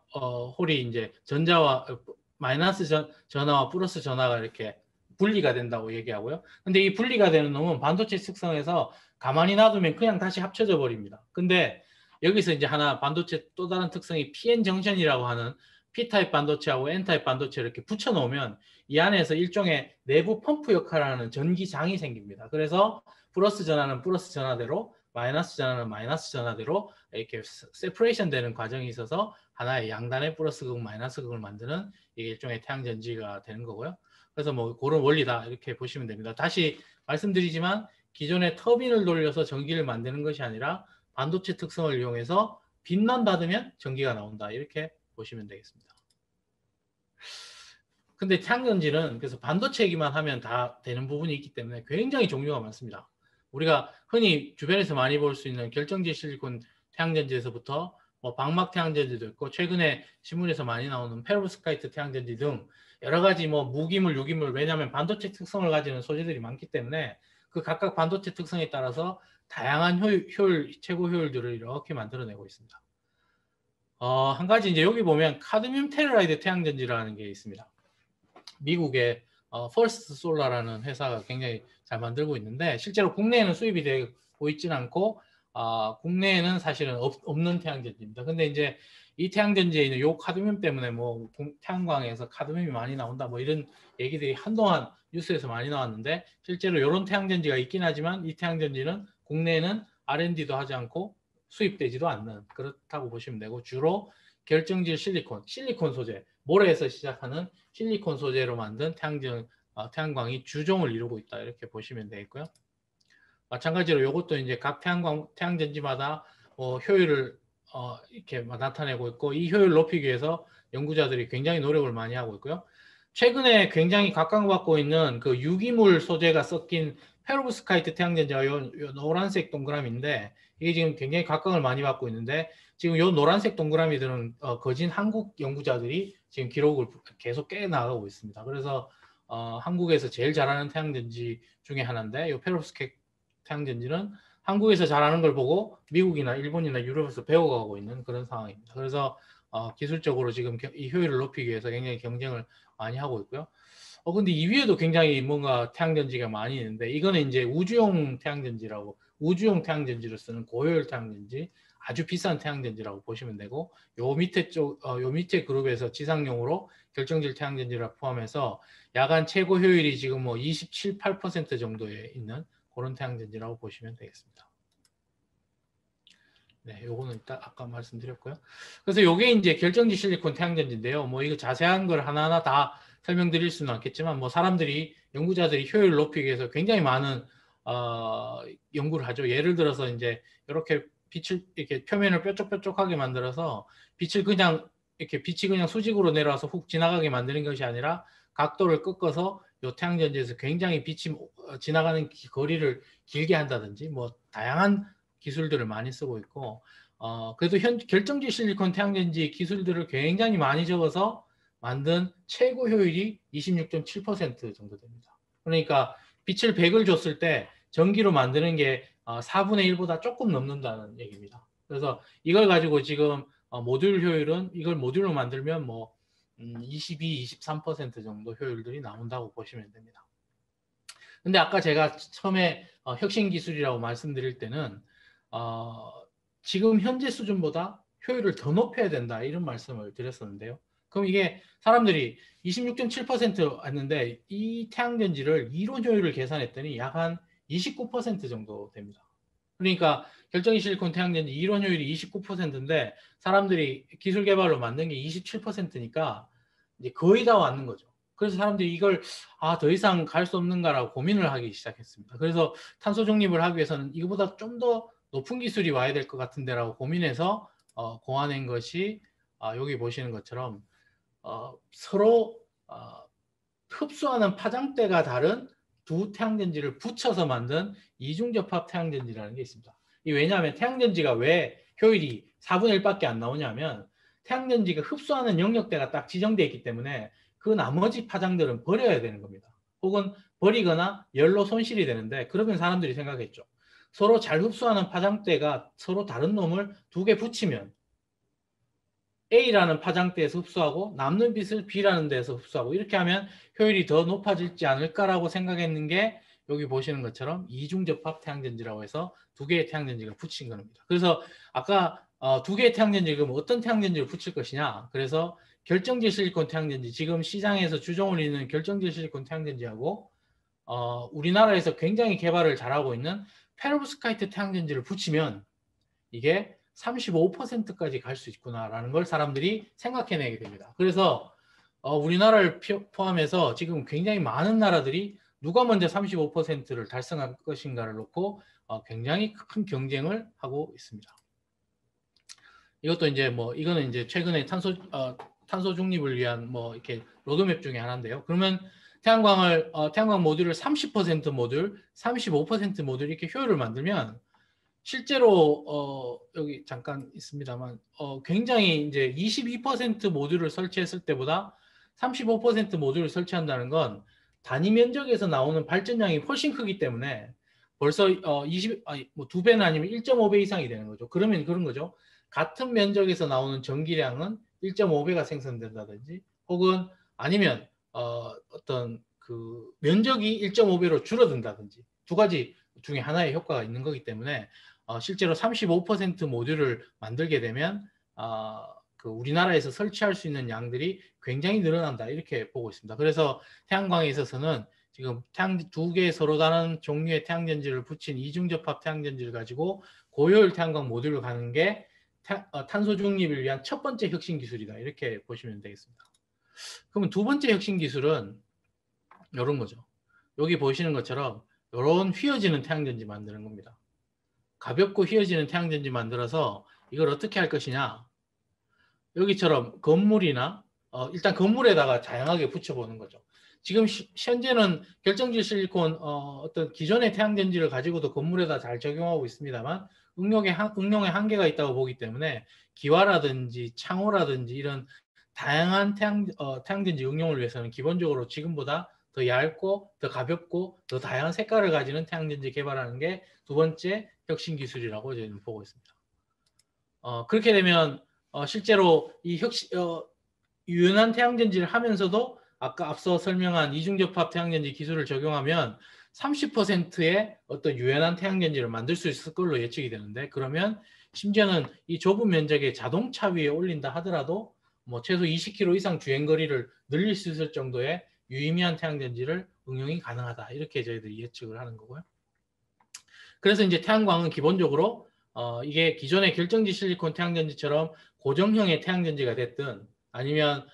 홀이 이제 전자와 마이너스 전하와 플러스 전하가 이렇게 분리가 된다고 얘기하고요. 근데 이 분리가 되는 놈은 반도체 특성에서 가만히 놔두면 그냥 다시 합쳐져 버립니다. 근데 여기서 이제 하나 반도체 또 다른 특성이 PN 정션이라고 하는 P타입 반도체하고 N타입 반도체를 이렇게 붙여 놓으면 이 안에서 일종의 내부 펌프 역할을 하는 전기장이 생깁니다. 그래서 플러스 전하는 플러스 전하대로 마이너스 전하는 마이너스 전하대로 이렇게 세퍼레이션 되는 과정이 있어서 하나의 양단의 플러스 극 마이너스 극을 만드는 이게 일종의 태양전지가 되는 거고요. 그래서 뭐 그런 원리다 이렇게 보시면 됩니다. 다시 말씀드리지만 기존의 터빈을 돌려서 전기를 만드는 것이 아니라 반도체 특성을 이용해서 빛만 받으면 전기가 나온다 이렇게 보시면 되겠습니다. 근데 태양전지는 그래서 반도체 얘기만 하면 다 되는 부분이 있기 때문에 굉장히 종류가 많습니다. 우리가 흔히 주변에서 많이 볼 수 있는 결정지 실리콘 태양전지에서부터 뭐 방막 태양전지도 있고 최근에 신문에서 많이 나오는 페로브스카이트 태양전지 등 여러 가지 뭐 무기물, 유기물 왜냐하면 반도체 특성을 가지는 소재들이 많기 때문에 그 각각 반도체 특성에 따라서 다양한 효율, 최고 효율들을 이렇게 만들어내고 있습니다. 한 가지 이제 여기 보면 카드뮴 테르라이드 태양전지라는 게 있습니다. 미국의 퍼스트 솔라라는 회사가 굉장히 잘 만들고 있는데 실제로 국내에는 수입이 되고 있지는 않고 국내에는 사실은 없는 태양전지입니다. 근데 이제 이 태양전지에 있는 요 카드뮴 때문에 뭐 태양광에서 카드뮴이 많이 나온다 뭐 이런 얘기들이 한동안 뉴스에서 많이 나왔는데 실제로 이런 태양전지가 있긴 하지만 이 태양전지는 국내에는 R&D도 하지 않고 수입되지도 않는 그렇다고 보시면 되고 주로 결정질 실리콘 소재 모래에서 시작하는 실리콘 소재로 만든 태양광이 주종을 이루고 있다 이렇게 보시면 되겠고요. 마찬가지로 이것도 이제 각 태양전지마다 효율을 이렇게 나타내고 있고 이 효율을 높이기 위해서 연구자들이 굉장히 노력을 많이 하고 있고요. 최근에 굉장히 각광받고 있는 그 유기물 소재가 섞인 페로브스카이트 태양전지가 요 노란색 동그라미인데 이게 지금 굉장히 각광을 많이 받고 있는데 지금 요 노란색 동그라미들은 거진 한국 연구자들이 지금 기록을 계속 깨 나가고 있습니다. 그래서 한국에서 제일 잘하는 태양전지 중에 하나인데 요 페로브스카이트 태양전지는 한국에서 잘하는 걸 보고 미국이나 일본이나 유럽에서 배워가고 있는 그런 상황입니다. 그래서 기술적으로 지금 이 효율을 높이기 위해서 굉장히 경쟁을 많이 하고 있고요. 근데 이 위에도 굉장히 뭔가 태양전지가 많이 있는데 이거는 이제 우주용 태양전지라고 우주용 태양전지를 쓰는 고효율 태양전지 아주 비싼 태양전지라고 보시면 되고 요 밑에 그룹에서 지상용으로 결정질 태양전지를 포함해서 야간 최고 효율이 지금 뭐 27, 8% 정도에 있는 그런 태양전지라고 보시면 되겠습니다. 네, 요거는 일단 아까 말씀드렸고요. 그래서 요게 이제 결정지 실리콘 태양전지인데요. 뭐 이거 자세한 걸 하나하나 다 설명드릴 수는 없겠지만 뭐 사람들이 연구자들이 효율을 높이기 위해서 굉장히 많은 연구를 하죠. 예를 들어서 이제 이렇게 빛을 이렇게 표면을 뾰족뾰족하게 만들어서 빛을 그냥 이렇게 빛이 그냥 수직으로 내려와서 훅 지나가게 만드는 것이 아니라 각도를 꺾어서 요 태양전지에서 굉장히 빛이 지나가는 거리를 길게 한다든지 뭐 다양한 기술들을 많이 쓰고 있고 그래도 결정지 실리콘 태양전지 기술들을 굉장히 많이 적어서 만든 최고 효율이 26.7% 정도 됩니다. 그러니까 빛을 100을 줬을 때 전기로 만드는 게 4분의 1보다 조금 넘는다는 얘기입니다. 그래서 이걸 가지고 지금 모듈 효율은 이걸 모듈로 만들면 뭐 22, 23% 정도 효율들이 나온다고 보시면 됩니다. 근데 아까 제가 처음에 혁신 기술이라고 말씀드릴 때는 지금 현재 수준보다 효율을 더 높여야 된다 이런 말씀을 드렸었는데요. 그럼 이게 사람들이 26.7% 했는데 이 태양전지를 이론 효율을 계산했더니 약 한 29% 정도 됩니다. 그러니까 결정이 실리콘 태양전지 이론 효율이 29%인데 사람들이 기술 개발로 만든 게 27%니까 이제 거의 다 왔는 거죠. 그래서 사람들이 이걸 더 이상 갈 수 없는가라고 고민을 하기 시작했습니다. 그래서 탄소 중립을 하기 위해서는 이거보다 좀 더 높은 기술이 와야 될 것 같은데라고 고민해서 고안한 것이 여기 보시는 것처럼 서로 흡수하는 파장대가 다른 두 태양전지를 붙여서 만든 이중접합 태양전지라는 게 있습니다. 왜냐하면 태양전지가 왜 효율이 4분의 1밖에 안 나오냐면 태양전지가 흡수하는 영역대가 딱 지정되어 있기 때문에 그 나머지 파장들은 버려야 되는 겁니다. 혹은 버리거나 열로 손실이 되는데 그러면 사람들이 생각했죠. 서로 잘 흡수하는 파장대가 서로 다른 놈을 두 개 붙이면 A라는 파장대에서 흡수하고 남는 빛을 B라는 데서 흡수하고 이렇게 하면 효율이 더 높아질지 않을까라고 생각했는 게 여기 보시는 것처럼 이중접합 태양전지라고 해서 두 개의 태양전지가 붙인 겁니다. 그래서 아까 두 개의 태양전지 그럼 어떤 태양전지를 붙일 것이냐. 그래서 결정질 실리콘 태양전지 지금 시장에서 주종을 잇는 결정질 실리콘 태양전지하고 우리나라에서 굉장히 개발을 잘하고 있는 페로브스카이트 태양전지를 붙이면 이게 35%까지 갈 수 있구나라는 걸 사람들이 생각해내게 됩니다. 그래서 우리나라를 포함해서 지금 굉장히 많은 나라들이 누가 먼저 35%를 달성할 것인가를 놓고 굉장히 큰 경쟁을 하고 있습니다. 이것도 이제 뭐 이거는 이제 최근에 탄소 중립을 위한 뭐 이렇게 로드맵 중에 하나인데요. 그러면 태양광 모듈을 30% 모듈, 35% 모듈 이렇게 효율을 만들면 실제로 여기 잠깐 있습니다만 굉장히 이제 22% 모듈을 설치했을 때보다 35% 모듈을 설치한다는 건 단위 면적에서 나오는 발전량이 훨씬 크기 때문에 벌써 2 배는 아니면 1.5배 이상이 되는 거죠. 그러면 그런 거죠. 같은 면적에서 나오는 전기량은 1.5배가 생성된다든지 혹은 아니면 어떤 그 면적이 1.5배로 줄어든다든지 두 가지 중에 하나의 효과가 있는 거기 때문에 실제로 35% 모듈을 만들게 되면 그 우리나라에서 설치할 수 있는 양들이 굉장히 늘어난다 이렇게 보고 있습니다. 그래서 태양광에 있어서는 지금 두 개의 서로 다른 종류의 태양전지를 붙인 이중접합 태양전지를 가지고 고효율 태양광 모듈을 가는 게 탄소 중립을 위한 첫 번째 혁신 기술이다 이렇게 보시면 되겠습니다. 그러면 두 번째 혁신 기술은 이런 거죠. 여기 보시는 것처럼 이런 휘어지는 태양전지 만드는 겁니다. 가볍고 휘어지는 태양전지 만들어서 이걸 어떻게 할 것이냐. 여기처럼 건물이나 일단 건물에다가 다양하게 붙여보는 거죠. 지금 현재는 결정질 실리콘 어떤 기존의 태양전지를 가지고도 건물에다 잘 적용하고 있습니다만 응용의 한계가 있다고 보기 때문에 기와라든지 창호라든지 이런 다양한 태양전지 응용을 위해서는 기본적으로 지금보다 더 얇고 더 가볍고 더 다양한 색깔을 가지는 태양전지 개발하는 게 두 번째 혁신 기술이라고 저희는 보고 있습니다. 그렇게 되면 실제로 이 유연한 태양전지를 하면서도 아까 앞서 설명한 이중접합 태양전지 기술을 적용하면 30%의 어떤 유연한 태양전지를 만들 수 있을 걸로 예측이 되는데 그러면 심지어는 이 좁은 면적의 자동차 위에 올린다 하더라도 뭐 최소 20km 이상 주행거리를 늘릴 수 있을 정도의 유의미한 태양전지를 응용이 가능하다 이렇게 저희들이 예측을 하는 거고요. 그래서 이제 태양광은 기본적으로 이게 기존의 결정지 실리콘 태양전지처럼 고정형의 태양전지가 됐든 아니면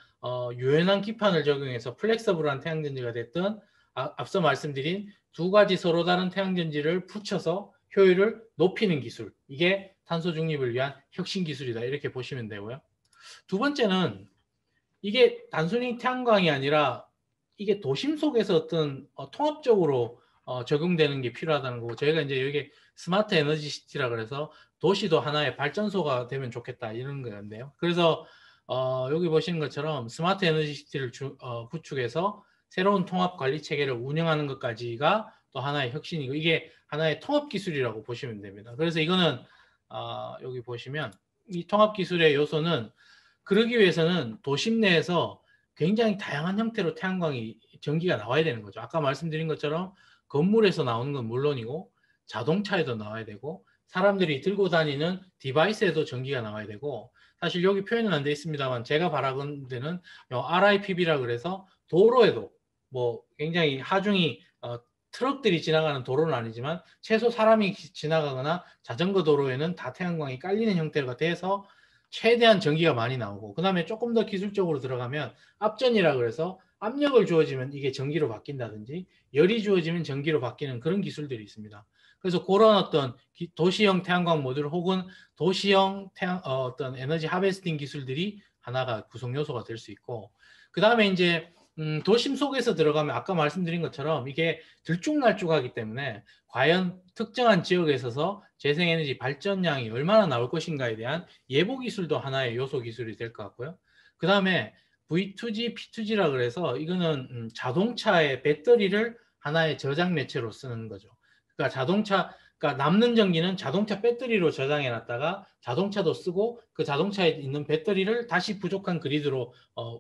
유연한 기판을 적용해서 플렉서블한 태양전지가 됐든 앞서 말씀드린 두 가지 서로 다른 태양전지를 붙여서 효율을 높이는 기술 이게 탄소 중립을 위한 혁신 기술이다 이렇게 보시면 되고요. 두 번째는 이게 단순히 태양광이 아니라 이게 도심 속에서 어떤 통합적으로 적용되는 게 필요하다는 거고 저희가 이제 여기 스마트 에너지 시티라 그래서 도시도 하나의 발전소가 되면 좋겠다 이런 거였는데요. 그래서 여기 보시는 것처럼 스마트 에너지 시티를 구축해서 새로운 통합 관리 체계를 운영하는 것까지가 또 하나의 혁신이고 이게 하나의 통합 기술이라고 보시면 됩니다. 그래서 이거는 여기 보시면 이 통합기술의 요소는 그러기 위해서는 도심 내에서 굉장히 다양한 형태로 태양광이 전기가 나와야 되는 거죠. 아까 말씀드린 것처럼 건물에서 나오는 건 물론이고 자동차에도 나와야 되고 사람들이 들고 다니는 디바이스에도 전기가 나와야 되고 사실 여기 표현은 안 돼 있습니다만 제가 바라는 데는 RIPB라 그래서 도로에도 뭐 굉장히 하중이 트럭들이 지나가는 도로는 아니지만 최소 사람이 지나가거나 자전거 도로에는 다 태양광이 깔리는 형태가 돼서 최대한 전기가 많이 나오고 그 다음에 조금 더 기술적으로 들어가면 압전이라 그래서 압력을 주어지면 이게 전기로 바뀐다든지 열이 주어지면 전기로 바뀌는 그런 기술들이 있습니다. 그래서 그런 어떤 도시형 태양광 모듈 혹은 도시형 어떤 에너지 하베스팅 기술들이 하나가 구성 요소가 될 수 있고 그 다음에 이제 도심 속에서 들어가면 아까 말씀드린 것처럼 이게 들쭉날쭉하기 때문에 과연 특정한 지역에 있어서 재생에너지 발전량이 얼마나 나올 것인가에 대한 예보 기술도 하나의 요소 기술이 될 것 같고요. 그 다음에 V2G, P2G라 그래서 이거는 자동차의 배터리를 하나의 저장 매체로 쓰는 거죠. 그러니까 남는 전기는 자동차 배터리로 저장해 놨다가 자동차도 쓰고 그 자동차에 있는 배터리를 다시 부족한 그리드로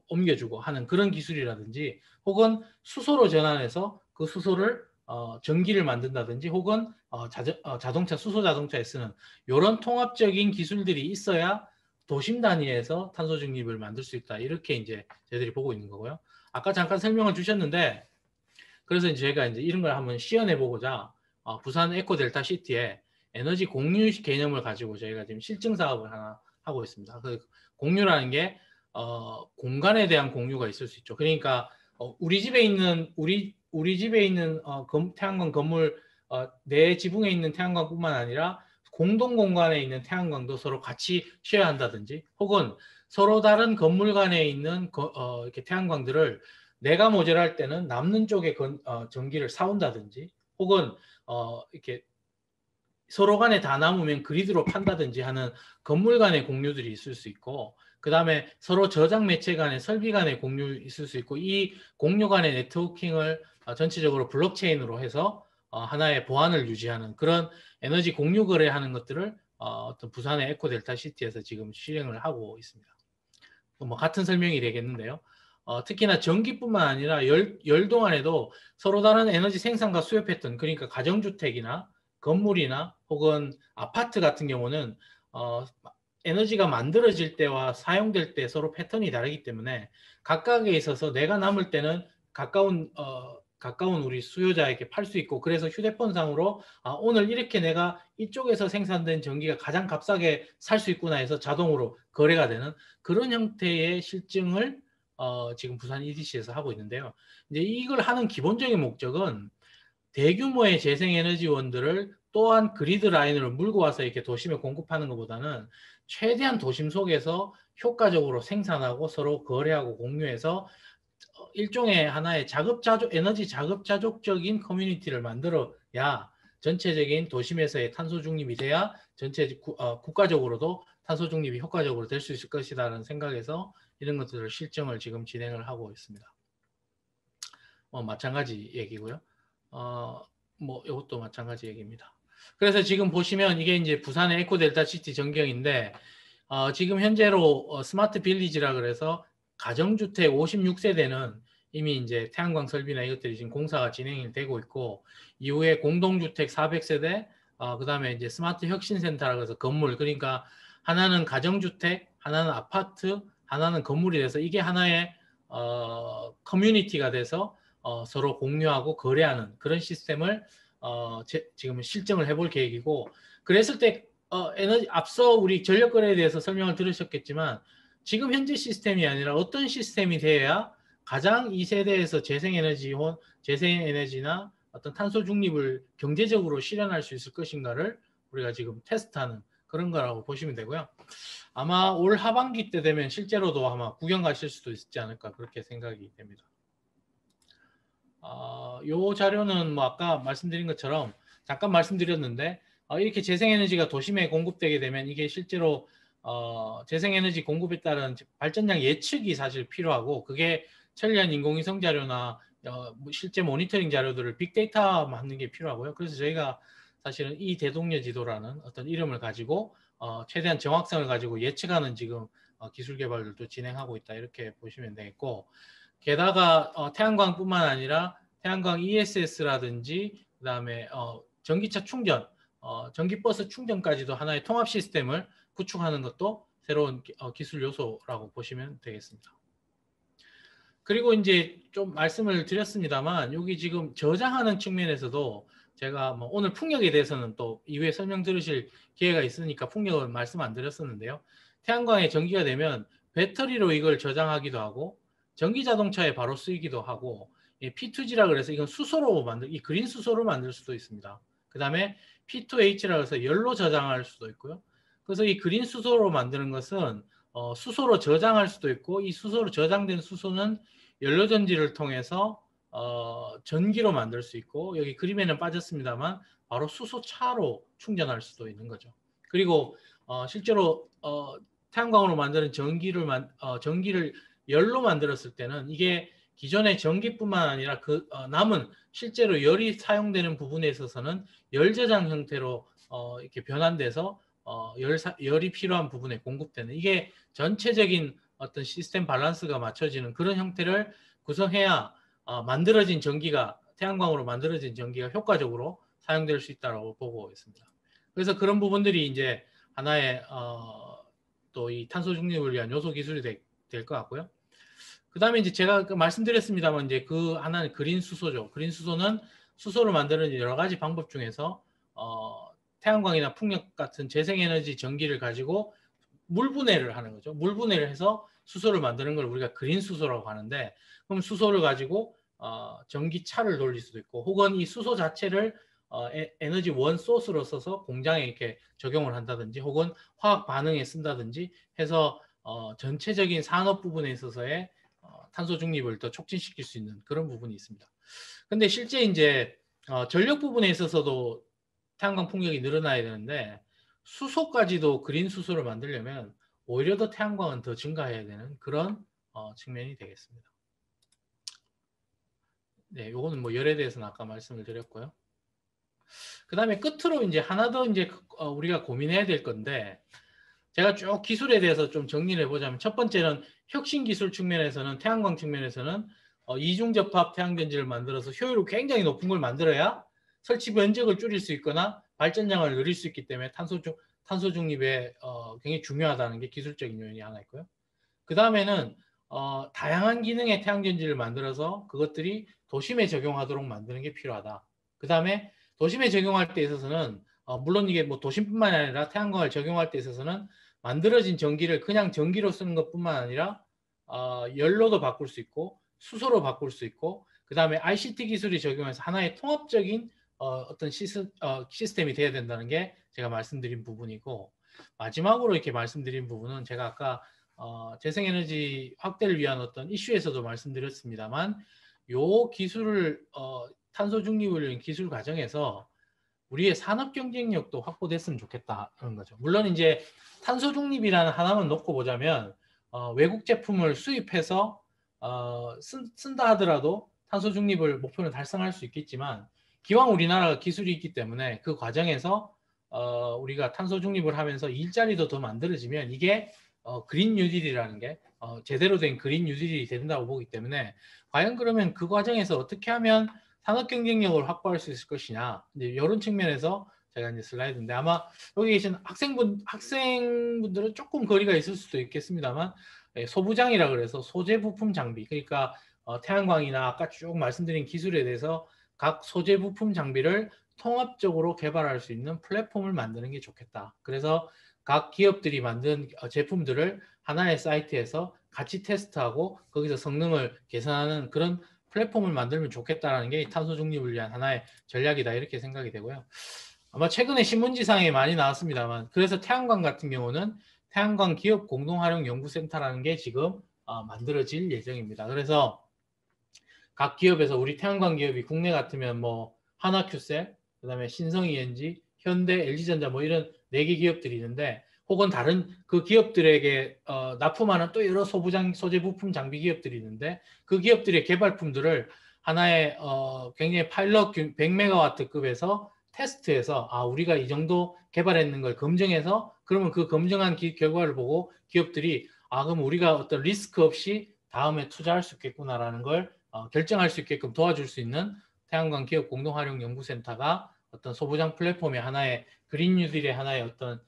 옮겨주고 하는 그런 기술이라든지 혹은 수소로 전환해서 그 수소를 전기를 만든다든지 혹은 자동차 수소 자동차에 쓰는 이런 통합적인 기술들이 있어야 도심 단위에서 탄소 중립을 만들 수 있다. 이렇게 이제 저희들이 보고 있는 거고요. 아까 잠깐 설명을 주셨는데 그래서 제가 이제 이런 걸 한번 시연해 보고자 부산 에코델타 시티에 에너지 공유 개념을 가지고 저희가 지금 실증 사업을 하나 하고 있습니다. 그 공유라는 게 공간에 대한 공유가 있을 수 있죠. 그러니까 우리 집에 있는 태양광 건물 내 지붕에 있는 태양광뿐만 아니라 공동 공간에 있는 태양광도 서로 같이 쉐어야 한다든지 혹은 서로 다른 건물 간에 있는 이렇게 태양광들을 내가 모자랄 때는 남는 쪽에 전기를 사온다든지 혹은 이렇게 서로 간에 다 남으면 그리드로 판다든지 하는 건물 간의 공유들이 있을 수 있고 그 다음에 서로 저장 매체 간의 설비 간의 공유 있을 수 있고 이 공유 간의 네트워킹을 전체적으로 블록체인으로 해서 하나의 보안을 유지하는 그런 에너지 공유 거래하는 것들을 어떤 부산의 에코델타 시티에서 지금 실행을 하고 있습니다. 뭐 같은 설명이 되겠는데요. 특히나 전기뿐만 아니라 열 동안에도 서로 다른 에너지 생산과 수요 패턴, 그러니까 가정주택이나 건물이나 혹은 아파트 같은 경우는 에너지가 만들어질 때와 사용될 때 서로 패턴이 다르기 때문에 각각에 있어서 내가 남을 때는 가까운 우리 수요자에게 팔 수 있고 그래서 휴대폰상으로 오늘 이렇게 내가 이쪽에서 생산된 전기가 가장 값싸게 살 수 있구나 해서 자동으로 거래가 되는 그런 형태의 실증을 지금 부산 EDC에서 하고 있는데요. 이제 이걸 하는 기본적인 목적은 대규모의 재생에너지원들을 또한 그리드 라인으로 물고 와서 이렇게 도심에 공급하는 것보다는 최대한 도심 속에서 효과적으로 생산하고 서로 거래하고 공유해서 일종의 하나의 에너지 자급자족적인 커뮤니티를 만들어야 전체적인 도심에서의 탄소 중립이 돼야 국가적으로도 탄소 중립이 효과적으로 될 수 있을 것이라는 생각에서 이런 것들을 실증을 지금 진행을 하고 있습니다. 마찬가지 얘기고요. 뭐 이것도 마찬가지 얘기입니다. 그래서 지금 보시면 이게 이제 부산의 에코델타 시티 전경인데 지금 현재로 스마트 빌리지라 그래서 가정주택 56세대는 이미 이제 태양광 설비나 이것들이 지금 공사가 진행이 되고 있고 이후에 공동주택 400세대 그다음에 이제 스마트 혁신센터라 그래서 건물 그러니까 하나는 가정주택, 하나는 아파트, 하나는 건물이 돼서 이게 하나의 커뮤니티가 돼서 서로 공유하고 거래하는 그런 시스템을 지금 실증을 해볼 계획이고 그랬을 때 앞서 우리 전력 거래에 대해서 설명을 들으셨겠지만 지금 현재 시스템이 아니라 어떤 시스템이 돼야 가장 이 세대에서 재생에너지나 어떤 탄소 중립을 경제적으로 실현할 수 있을 것인가를 우리가 지금 테스트하는 그런 거라고 보시면 되고요. 아마 올 하반기 때 되면 실제로도 아마 구경 가실 수도 있지 않을까 그렇게 생각이 됩니다. 요 자료는 뭐 아까 말씀드린 것처럼 잠깐 말씀드렸는데 이렇게 재생에너지가 도심에 공급되게 되면 이게 실제로 재생에너지 공급에 따른 발전량 예측이 사실 필요하고 그게 천리안 인공위성 자료나 실제 모니터링 자료들을 빅데이터 만드는 게 필요하고요. 그래서 저희가 사실은 이 대동여 지도라는 어떤 이름을 가지고 최대한 정확성을 가지고 예측하는 지금 기술 개발들도 진행하고 있다 이렇게 보시면 되겠고 게다가 태양광뿐만 아니라 태양광 ESS라든지 그다음에 전기차 충전, 전기버스 충전까지도 하나의 통합 시스템을 구축하는 것도 새로운 기술 요소라고 보시면 되겠습니다. 그리고 이제 좀 말씀을 드렸습니다만 여기 지금 저장하는 측면에서도 제가 뭐 오늘 풍력에 대해서는 또 이후에 설명 들으실 기회가 있으니까 풍력은 말씀 안 드렸었는데요. 태양광에 전기가 되면 배터리로 이걸 저장하기도 하고 전기 자동차에 바로 쓰이기도 하고 P2G라 그래서 이건 수소로 이 그린 수소로 만들 수도 있습니다. 그 다음에 P2H라 해서 열로 저장할 수도 있고요. 그래서 이 그린 수소로 만드는 것은 수소로 저장할 수도 있고 이 수소로 저장된 수소는 연료전지를 통해서 전기로 만들 수 있고 여기 그림에는 빠졌습니다만 바로 수소차로 충전할 수도 있는 거죠. 그리고 실제로 태양광으로 만드는 전기를 열로 만들었을 때는 이게 기존의 전기뿐만 아니라 그 남은 실제로 열이 사용되는 부분에 있어서는 열저장 형태로 이렇게 변환돼서 열이 필요한 부분에 공급되는 이게 전체적인 어떤 시스템 밸런스가 맞춰지는 그런 형태를 구성해야 만들어진 전기가 태양광으로 만들어진 전기가 효과적으로 사용될 수 있다고 보고 있습니다. 그래서 그런 부분들이 이제 하나의 또 이 탄소 중립을 위한 요소 기술이 될 것 같고요. 그 다음에 이제 제가 말씀드렸습니다만 이제 그 하나는 그린 수소죠. 그린 수소는 수소를 만드는 여러 가지 방법 중에서 태양광이나 풍력 같은 재생에너지 전기를 가지고 물분해를 하는 거죠. 물분해를 해서 수소를 만드는 걸 우리가 그린 수소라고 하는데 그럼 수소를 가지고 전기차를 돌릴 수도 있고 혹은 이 수소 자체를 에너지 원 소스로 써서 공장에 이렇게 적용을 한다든지 혹은 화학 반응에 쓴다든지 해서 전체적인 산업 부분에 있어서의 탄소 중립을 더 촉진시킬 수 있는 그런 부분이 있습니다. 근데 실제 이제 전력 부분에 있어서도 태양광 풍력이 늘어나야 되는데 수소까지도 그린 수소를 만들려면 오히려 더 태양광은 더 증가해야 되는 그런 측면이 되겠습니다. 네, 요거는 뭐 열에 대해서는 아까 말씀을 드렸고요. 그 다음에 끝으로 이제 하나 더 이제 우리가 고민해야 될 건데 제가 쭉 기술에 대해서 좀 정리를 해보자면 첫 번째는 혁신 기술 측면에서는 태양광 측면에서는 이중접합 태양전지를 만들어서 효율이 굉장히 높은 걸 만들어야 설치 면적을 줄일 수 있거나 발전량을 늘릴 수 있기 때문에 탄소 중립에 굉장히 중요하다는 게 기술적인 요인이 하나 있고요. 그 다음에는 다양한 기능의 태양전지를 만들어서 그것들이 도심에 적용하도록 만드는 게 필요하다. 그 다음에 도심에 적용할 때 있어서는 물론 이게 뭐 도심뿐만 아니라 태양광을 적용할 때 있어서는 만들어진 전기를 그냥 전기로 쓰는 것뿐만 아니라 열로도 바꿀 수 있고 수소로 바꿀 수 있고 그 다음에 ICT 기술이 적용해서 하나의 통합적인 어떤 시스템이 돼야 된다는 게 제가 말씀드린 부분이고 마지막으로 이렇게 말씀드린 부분은 제가 아까 재생에너지 확대를 위한 어떤 이슈에서도 말씀드렸습니다만 요 기술을 탄소 중립을 위한 기술 과정에서 우리의 산업 경쟁력도 확보됐으면 좋겠다는 거죠. 물론 이제 탄소 중립이라는 하나만 놓고 보자면 외국 제품을 수입해서 쓴다 하더라도 탄소 중립을 목표는 달성할 수 있겠지만 기왕 우리나라가 기술이 있기 때문에 그 과정에서 우리가 탄소 중립을 하면서 일자리도 더 만들어지면 이게 그린 뉴딜이라는 게 제대로 된 그린 뉴딜이 된다고 보기 때문에 과연 그러면 그 과정에서 어떻게 하면 산업 경쟁력을 확보할 수 있을 것이냐 이제 이런 측면에서 제가 이제 슬라이드인데 아마 여기 계신 학생분들은 조금 거리가 있을 수도 있겠습니다만 소부장이라 그래서 소재 부품 장비 그러니까 태양광이나 아까 쭉 말씀드린 기술에 대해서 각 소재 부품 장비를 통합적으로 개발할 수 있는 플랫폼을 만드는 게 좋겠다. 그래서 각 기업들이 만든 제품들을 하나의 사이트에서 같이 테스트하고 거기서 성능을 개선하는 그런 플랫폼을 만들면 좋겠다라는 게 탄소 중립을 위한 하나의 전략이다 이렇게 생각이 되고요. 아마 최근에 신문지상에 많이 나왔습니다만 그래서 태양광 같은 경우는 태양광 기업 공동활용 연구센터라는 게 지금 만들어질 예정입니다. 그래서 각 기업에서 우리 태양광 기업이 국내 같으면 뭐 하나큐셀, 그다음에 신성ENG, 현대, LG전자 뭐 이런 4개 기업들이 있는데 혹은 다른 그 기업들에게 납품하는 또 여러 소재 부품 장비 기업들이 있는데 그 기업들의 개발품들을 하나의 굉장히 파일럿 100메가와트급에서 테스트해서 우리가 이 정도 개발했는 걸 검증해서 그러면 그 검증한 결과를 보고 기업들이 그럼 우리가 어떤 리스크 없이 다음에 투자할 수 있겠구나라는 걸 결정할 수 있게끔 도와줄 수 있는 태양광 기업 공동활용연구센터가 어떤 소부장 플랫폼의 하나의 그린 뉴딜의 하나의 어떤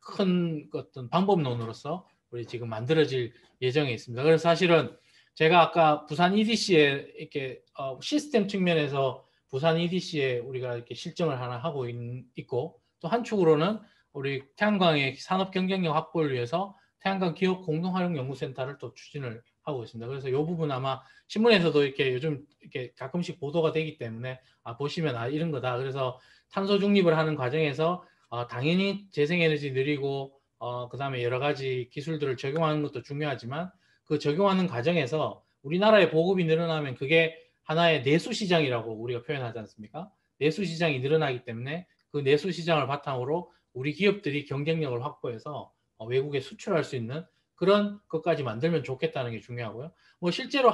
큰 어떤 방법론으로서 우리 지금 만들어질 예정에 있습니다. 그래서 사실은 제가 아까 부산 EDC에 이렇게 시스템 측면에서 부산 EDC에 우리가 이렇게 실정을 하나 하고 있고 또 한축으로는 우리 태양광의 산업 경쟁력 확보를 위해서 태양광 기업 공동활용연구센터를 또 추진을 하고 있습니다. 그래서 이 부분 아마 신문에서도 이렇게 요즘 이렇게 가끔씩 보도가 되기 때문에 보시면 이런 거다. 그래서 탄소 중립을 하는 과정에서 당연히 재생에너지 느리고 그다음에 여러 가지 기술들을 적용하는 것도 중요하지만 그 적용하는 과정에서 우리나라의 보급이 늘어나면 그게 하나의 내수 시장이라고 우리가 표현하지 않습니까? 내수 시장이 늘어나기 때문에 그 내수 시장을 바탕으로 우리 기업들이 경쟁력을 확보해서 외국에 수출할 수 있는 그런 것까지 만들면 좋겠다는 게 중요하고요. 뭐 실제로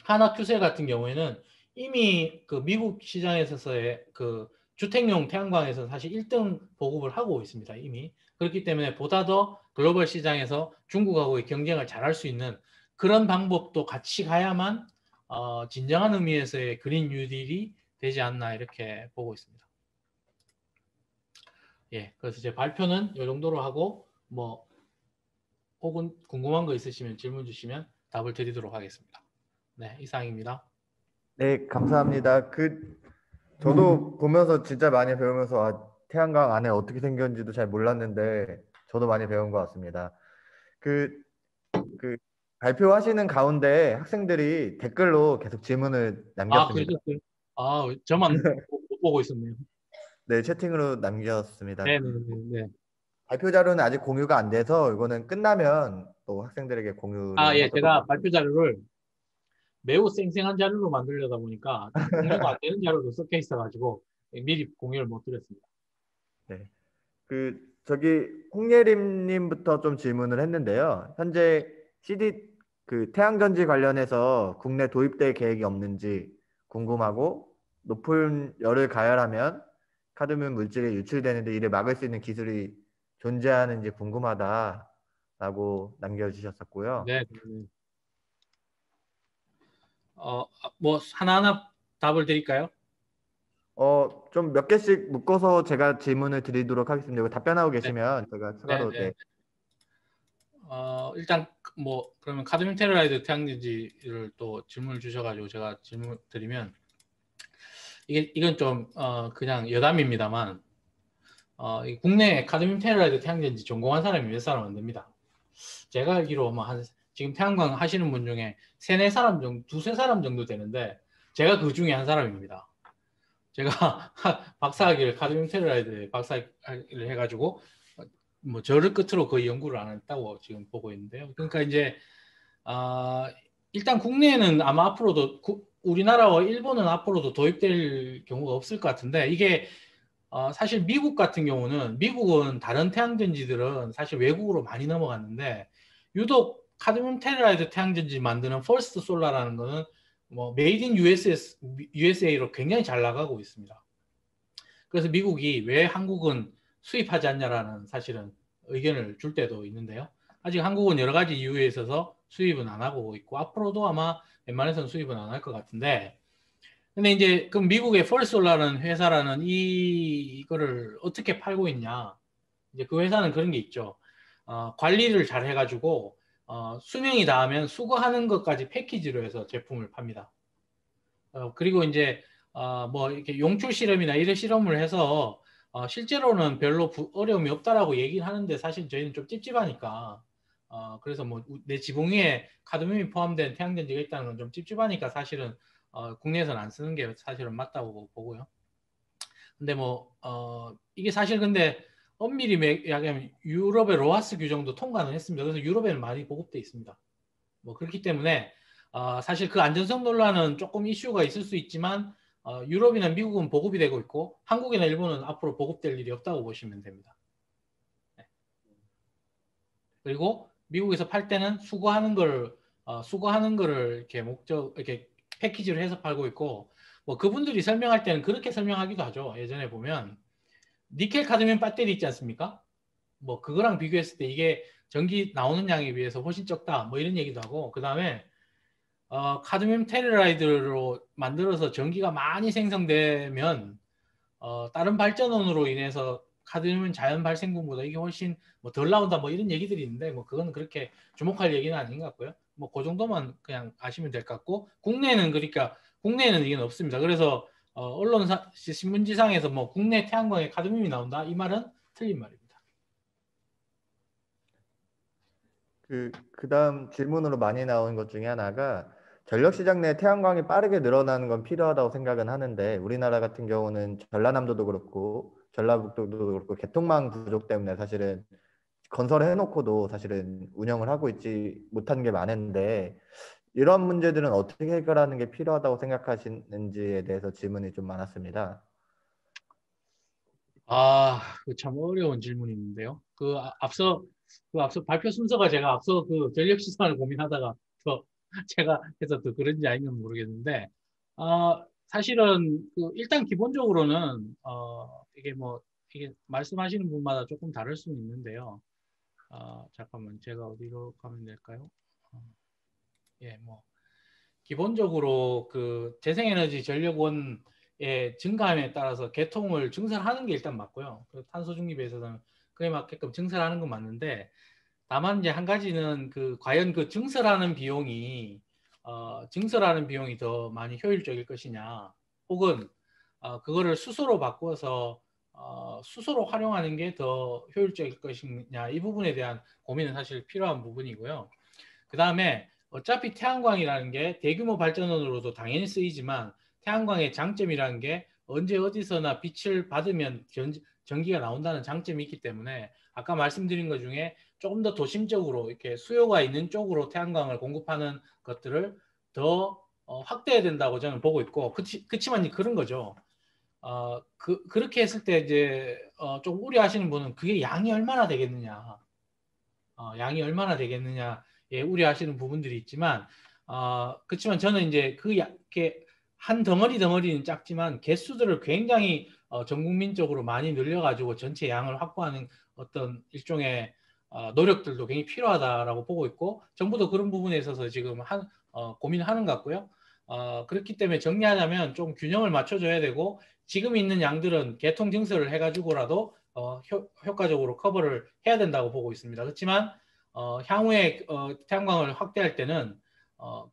한화큐셀 같은 경우에는 이미 그 미국 시장에서의 그 주택용 태양광에서 사실 1등 보급을 하고 있습니다. 이미. 그렇기 때문에 보다 더 글로벌 시장에서 중국하고의 경쟁을 잘할 수 있는 그런 방법도 같이 가야만 진정한 의미에서의 그린 뉴딜이 되지 않나 이렇게 보고 있습니다. 예, 그래서 제 발표는 이 정도로 하고 뭐 혹은 궁금한 거 있으시면 질문 주시면 답을 드리도록 하겠습니다. 네, 이상입니다. 네, 감사합니다. 저도 보면서 진짜 많이 배우면서 태양광 안에 어떻게 생겼는지도 잘 몰랐는데 저도 많이 배운 것 같습니다. 그 발표하시는 가운데 학생들이 댓글로 계속 질문을 남겼습니다. 그러셨어요? 저만 못 보고 있었네요. 네, 채팅으로 남겼습니다. 네네네. 발표 자료는 아직 공유가 안 돼서 이거는 끝나면 또 학생들에게 공유를 예, 제가 발표 자료를 매우 생생한 자료로 만들려다 보니까 공유가 안 되는 자료도 섞여 있어가지고 미리 공유를 못 드렸습니다. 네. 저기 홍예림님부터 좀 질문을 했는데요. 현재 태양전지 관련해서 국내 도입될 계획이 없는지 궁금하고, 높은 열을 가열하면 카드뮴 물질이 유출되는데 이를 막을 수 있는 기술이 존재하는지 궁금하다라고 남겨주셨었고요. 네. 뭐 하나하나 답을 드릴까요? 좀 몇 개씩 묶어서 제가 질문을 드리도록 하겠습니다. 이거 답변하고 계시면 제가 추가로 일단 뭐 그러면 카드뮴 테러라이드 태양전지를 또 질문을 주셔가지고 제가 질문 드리면 이건 좀 그냥 여담입니다만 국내 카드뮴 테러라이드 태양전지 전공한 사람이 몇 사람 안 됩니다. 제가 알기로 지금 태양광 하시는 분 중에 세네 사람 정도, 두세 사람 정도 되는데 제가 그 중에 한 사람입니다. 제가 박사학위를 카드뮴 테러라이드에 박사학위를 해가지고 뭐 저를 끝으로 거의 연구를 안 했다고 지금 보고 있는데요. 그러니까 이제 일단 국내에는 아마 앞으로도 우리나라와 일본은 앞으로도 도입될 경우가 없을 것 같은데 이게 사실 미국 같은 경우는 미국은 다른 태양전지들은 사실 외국으로 많이 넘어갔는데 유독 카드뮴 테라이드 태양전지 만드는 퍼스트 솔라라는 거는 뭐 메이드 인 USA로 굉장히 잘 나가고 있습니다. 그래서 미국이 왜 한국은 수입하지 않냐라는 사실은 의견을 줄 때도 있는데요. 아직 한국은 여러 가지 이유에 있어서 수입은 안 하고 있고 앞으로도 아마 웬만해서는 수입은 안 할 것 같은데 근데 이제 그럼 미국의 펄솔라는 회사라는 이거를 어떻게 팔고 있냐? 이제 그 회사는 그런 게 있죠. 관리를 잘 해가지고 수명이 닿으면 수거하는 것까지 패키지로 해서 제품을 팝니다. 그리고 이제 뭐 이렇게 용출 실험이나 이런 실험을 해서 실제로는 별로 어려움이 없다라고 얘기를 하는데 사실 저희는 좀 찝찝하니까 그래서 뭐 내 지붕 위에 카드뮴이 포함된 태양전지가 있다는 건 좀 찝찝하니까 사실은 국내에서는 안 쓰는 게 사실은 맞다고 보고요. 근데 뭐 이게 사실 근데 엄밀히 이야기하면 유럽의 로하스 규정도 통과는 했습니다. 그래서 유럽에는 많이 보급돼 있습니다. 뭐 그렇기 때문에 사실 그 안전성 논란은 조금 이슈가 있을 수 있지만 유럽이나 미국은 보급이 되고 있고 한국이나 일본은 앞으로 보급될 일이 없다고 보시면 됩니다. 네. 그리고 미국에서 팔 때는 수거하는 거를 이렇게 패키지로 해서 팔고 있고 뭐 그분들이 설명할 때는 그렇게 설명하기도 하죠. 예전에 보면 니켈 카드뮴 배터리 있지 않습니까? 뭐 그거랑 비교했을 때 이게 전기 나오는 양에 비해서 훨씬 적다. 뭐 이런 얘기도 하고 그 다음에 카드뮴 테르라이드로 만들어서 전기가 많이 생성되면 다른 발전원으로 인해서 카드뮴 자연 발생분보다 이게 훨씬 뭐 덜 나온다 뭐 이런 얘기들이 있는데 뭐 그건 그렇게 주목할 얘기는 아닌 것 같고요. 뭐 그 정도만 그냥 아시면 될 것 같고 국내는 그러니까 국내에는 이게 없습니다. 그래서 언론사 신문지상에서 뭐 국내 태양광에 카드뮴이 나온다 이 말은 틀린 말입니다. 그다음 질문으로 많이 나온 것 중에 하나가 전력시장 내 태양광이 빠르게 늘어나는 건 필요하다고 생각은 하는데 우리나라 같은 경우는 전라남도도 그렇고 전라북도도 그렇고 개통망 부족 때문에 사실은 건설을 해놓고도 사실은 운영을 하고 있지 못한 게 많은데 이런 문제들은 어떻게 해결하는 게 필요하다고 생각하시는지에 대해서 질문이 좀 많았습니다. 그 참 어려운 질문인데요. 앞서 발표 순서가 제가 앞서 그 전력 시장을 고민하다가 더 제가 해서 더 그런지 아닌지 모르겠는데, 사실은 일단 기본적으로는 이게 말씀하시는 분마다 조금 다를 수는 있는데요. 잠깐만 제가 어디로 가면 될까요? 예, 뭐 기본적으로 그 재생에너지 전력원의 증가함에 따라서 개통을 증설하는 게 일단 맞고요. 그 탄소 중립에 있어서는 그에 맞게끔 증설하는 건 맞는데 다만 이제 한 가지는 과연 그 증설하는 비용이 더 많이 효율적일 것이냐, 혹은 그거를 수소로 바꿔서 수소로 활용하는 게 더 효율적일 것이냐, 이 부분에 대한 고민은 사실 필요한 부분이고요. 그 다음에 어차피 태양광이라는 게 대규모 발전원으로도 당연히 쓰이지만 태양광의 장점이라는 게 언제 어디서나 빛을 받으면 전기가 나온다는 장점이 있기 때문에 아까 말씀드린 것 중에 조금 더 도심적으로 이렇게 수요가 있는 쪽으로 태양광을 공급하는 것들을 더 확대해야 된다고 저는 보고 있고, 그치만 그런 거죠. 그렇게 했을 때 이제 좀 우려하시는 분은 그게 양이 얼마나 되겠느냐, 양이 얼마나 되겠느냐에 우려하시는 부분들이 있지만, 그렇지만 저는 이제 이렇게 한 덩어리는 작지만 개수들을 굉장히 전 국민적으로 많이 늘려가지고 전체 양을 확보하는 어떤 일종의 노력들도 굉장히 필요하다라고 보고 있고, 정부도 그런 부분에 있어서 지금 고민을 하는 것 같고요. 그렇기 때문에 정리하자면 좀 균형을 맞춰줘야 되고, 지금 있는 양들은 개통 증설을 해가지고라도 효과적으로 커버를 해야 된다고 보고 있습니다. 그렇지만 향후에 태양광을 확대할 때는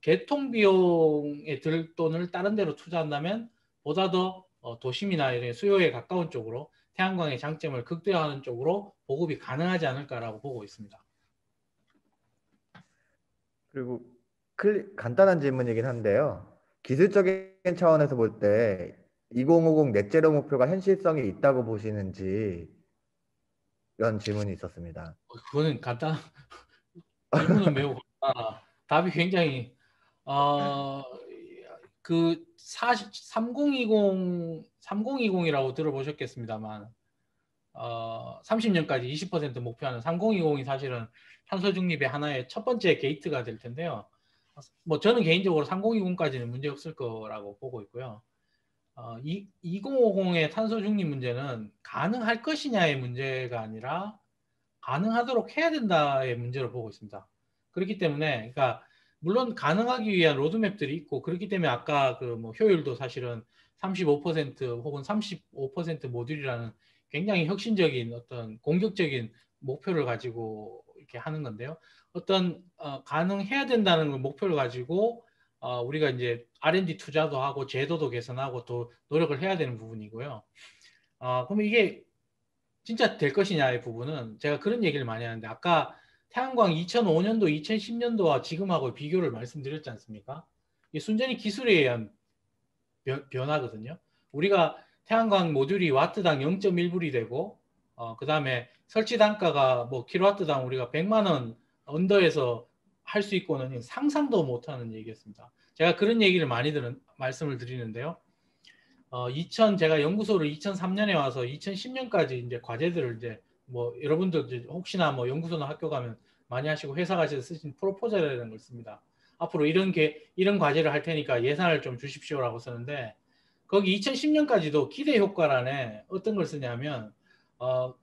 개통 비용에 들 돈을 다른 데로 투자한다면 보다 더 도심이나 이런 수요에 가까운 쪽으로 태양광의 장점을 극대화하는 쪽으로 보급이 가능하지 않을까라고 보고 있습니다. 그리고 간단한 질문이긴 한데요. 기술적인 차원에서 볼 때 2050 넷제로 목표가 현실성이 있다고 보시는지 이런 질문이 있었습니다. 그거는 질문은 매우 간단하다. 답이 굉장히 그 3020이라고 들어보셨겠습니다만 30년까지 20% 목표하는 3020이 사실은 탄소 중립의 하나의 첫 번째 게이트가 될 텐데요. 뭐 저는 개인적으로 3020까지는 문제 없을 거라고 보고 있고요. 2050의 탄소 중립 문제는 가능할 것이냐의 문제가 아니라 가능하도록 해야 된다의 문제로 보고 있습니다. 그렇기 때문에, 그러니까 물론 가능하기 위한 로드맵들이 있고, 그렇기 때문에 아까 뭐 효율도 사실은 35% 혹은 35% 모듈이라는 굉장히 혁신적인 어떤 공격적인 목표를 가지고 이렇게 하는 건데요. 어떤 가능해야 된다는 목표를 가지고 우리가 이제 R&D 투자도 하고 제도도 개선하고 또 노력을 해야 되는 부분이고요. 그러면 이게 진짜 될 것이냐의 부분은 제가 그런 얘기를 많이 하는데, 아까 태양광 2005년도, 2010년도와 지금하고 비교를 말씀드렸지 않습니까? 이 순전히 기술에 의한 변화거든요. 우리가 태양광 모듈이 와트당 0.1불이 되고, 그 다음에 설치 단가가 뭐 킬로와트당 우리가 100만 원 언더에서 할 수 있고는 상상도 못하는 얘기였습니다. 제가 그런 얘기를 많이 말씀을 드리는데요. 제가 연구소를 2003년에 와서 2010년까지 이제 과제들을 이제 뭐 여러분들 이제 혹시나 뭐 연구소나 학교 가면 많이 하시고 회사 가셔서 쓰신 프로포절이라는 걸 씁니다. 앞으로 이런 과제를 할 테니까 예산을 좀 주십시오라고 쓰는데, 거기 2010년까지도 기대 효과란에 어떤 걸 쓰냐면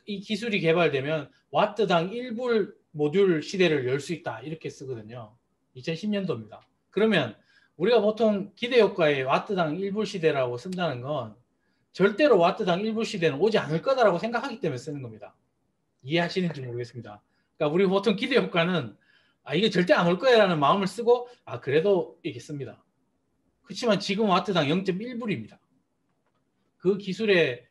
이 기술이 개발되면 와트당 1불 모듈 시대를 열 수 있다 이렇게 쓰거든요. 2010년도입니다. 그러면 우리가 보통 기대 효과에 와트당 1불 시대라고 쓴다는 건 절대로 와트당 1불 시대는 오지 않을 거다라고 생각하기 때문에 쓰는 겁니다. 이해하시는지 모르겠습니다. 그러니까 우리 보통 기대 효과는 이게 절대 안 올 거야라는 마음을 쓰고 그래도 이게 씁니다. 그렇지만 지금 와트당 0.1불입니다. 그 기술의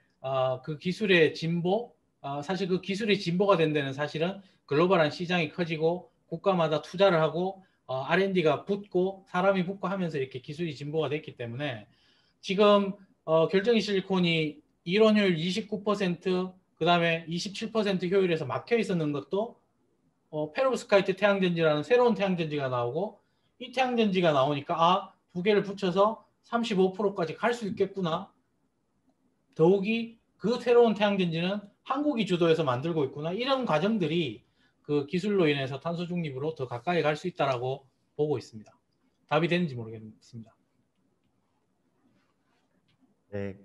진보, 사실 그 기술의 진보가 된 데는 사실은 글로벌한 시장이 커지고 국가마다 투자를 하고 R&D가 붙고 사람이 붙고 하면서 이렇게 기술이 진보가 됐기 때문에 지금 결정이 실리콘이 이론율 29%, 그 다음에 27% 효율에서 막혀 있었는 것도 페로브스카이트 태양전지라는 새로운 태양전지가 나오고 이 태양전지가 나오니까 두 개를 붙여서 35%까지 갈 수 있겠구나. 더욱이 그 새로운 태양전지는 한국이 주도해서 만들고 있구나. 이런 과정들이 그 기술로 인해서 탄소 중립으로 더 가까이 갈 수 있다라고 보고 있습니다. 답이 되는지 모르겠습니다. 네,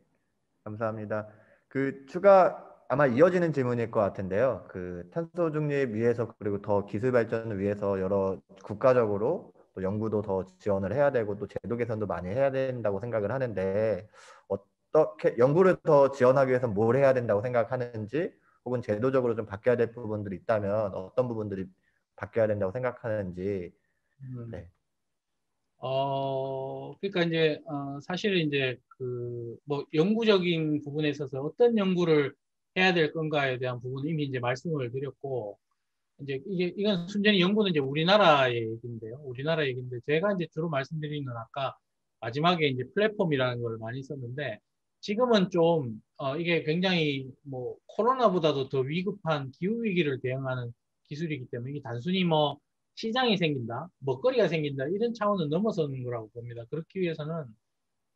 감사합니다. 그 추가 아마 이어지는 질문일 것 같은데요. 그 탄소 중립 위해서 그리고 더 기술 발전을 위해서 여러 국가적으로 또 연구도 더 지원을 해야 되고 또 제도 개선도 많이 해야 된다고 생각을 하는데 어떻게 연구를 더 지원하기 위해서 뭘 해야 된다고 생각하는지 혹은 제도적으로 좀 바뀌어야 될 부분들이 있다면 어떤 부분들이 바뀌어야 된다고 생각하는지. 네. 그러니까 이제 사실은 이제 그 뭐 연구적인 부분에 있어서 어떤 연구를 해야 될 건가에 대한 부분은 이미 이제 말씀을 드렸고 이제 이건 순전히 연구는 이제 우리나라의 얘기인데요. 우리나라 얘기인데 제가 이제 주로 말씀드리는 건 아까 마지막에 이제 플랫폼이라는 걸 많이 썼는데 지금은 좀 이게 굉장히 뭐 코로나보다도 더 위급한 기후 위기를 대응하는 기술이기 때문에 이게 단순히 뭐 시장이 생긴다, 먹거리가 생긴다 이런 차원은 넘어서는 거라고 봅니다. 그렇기 위해서는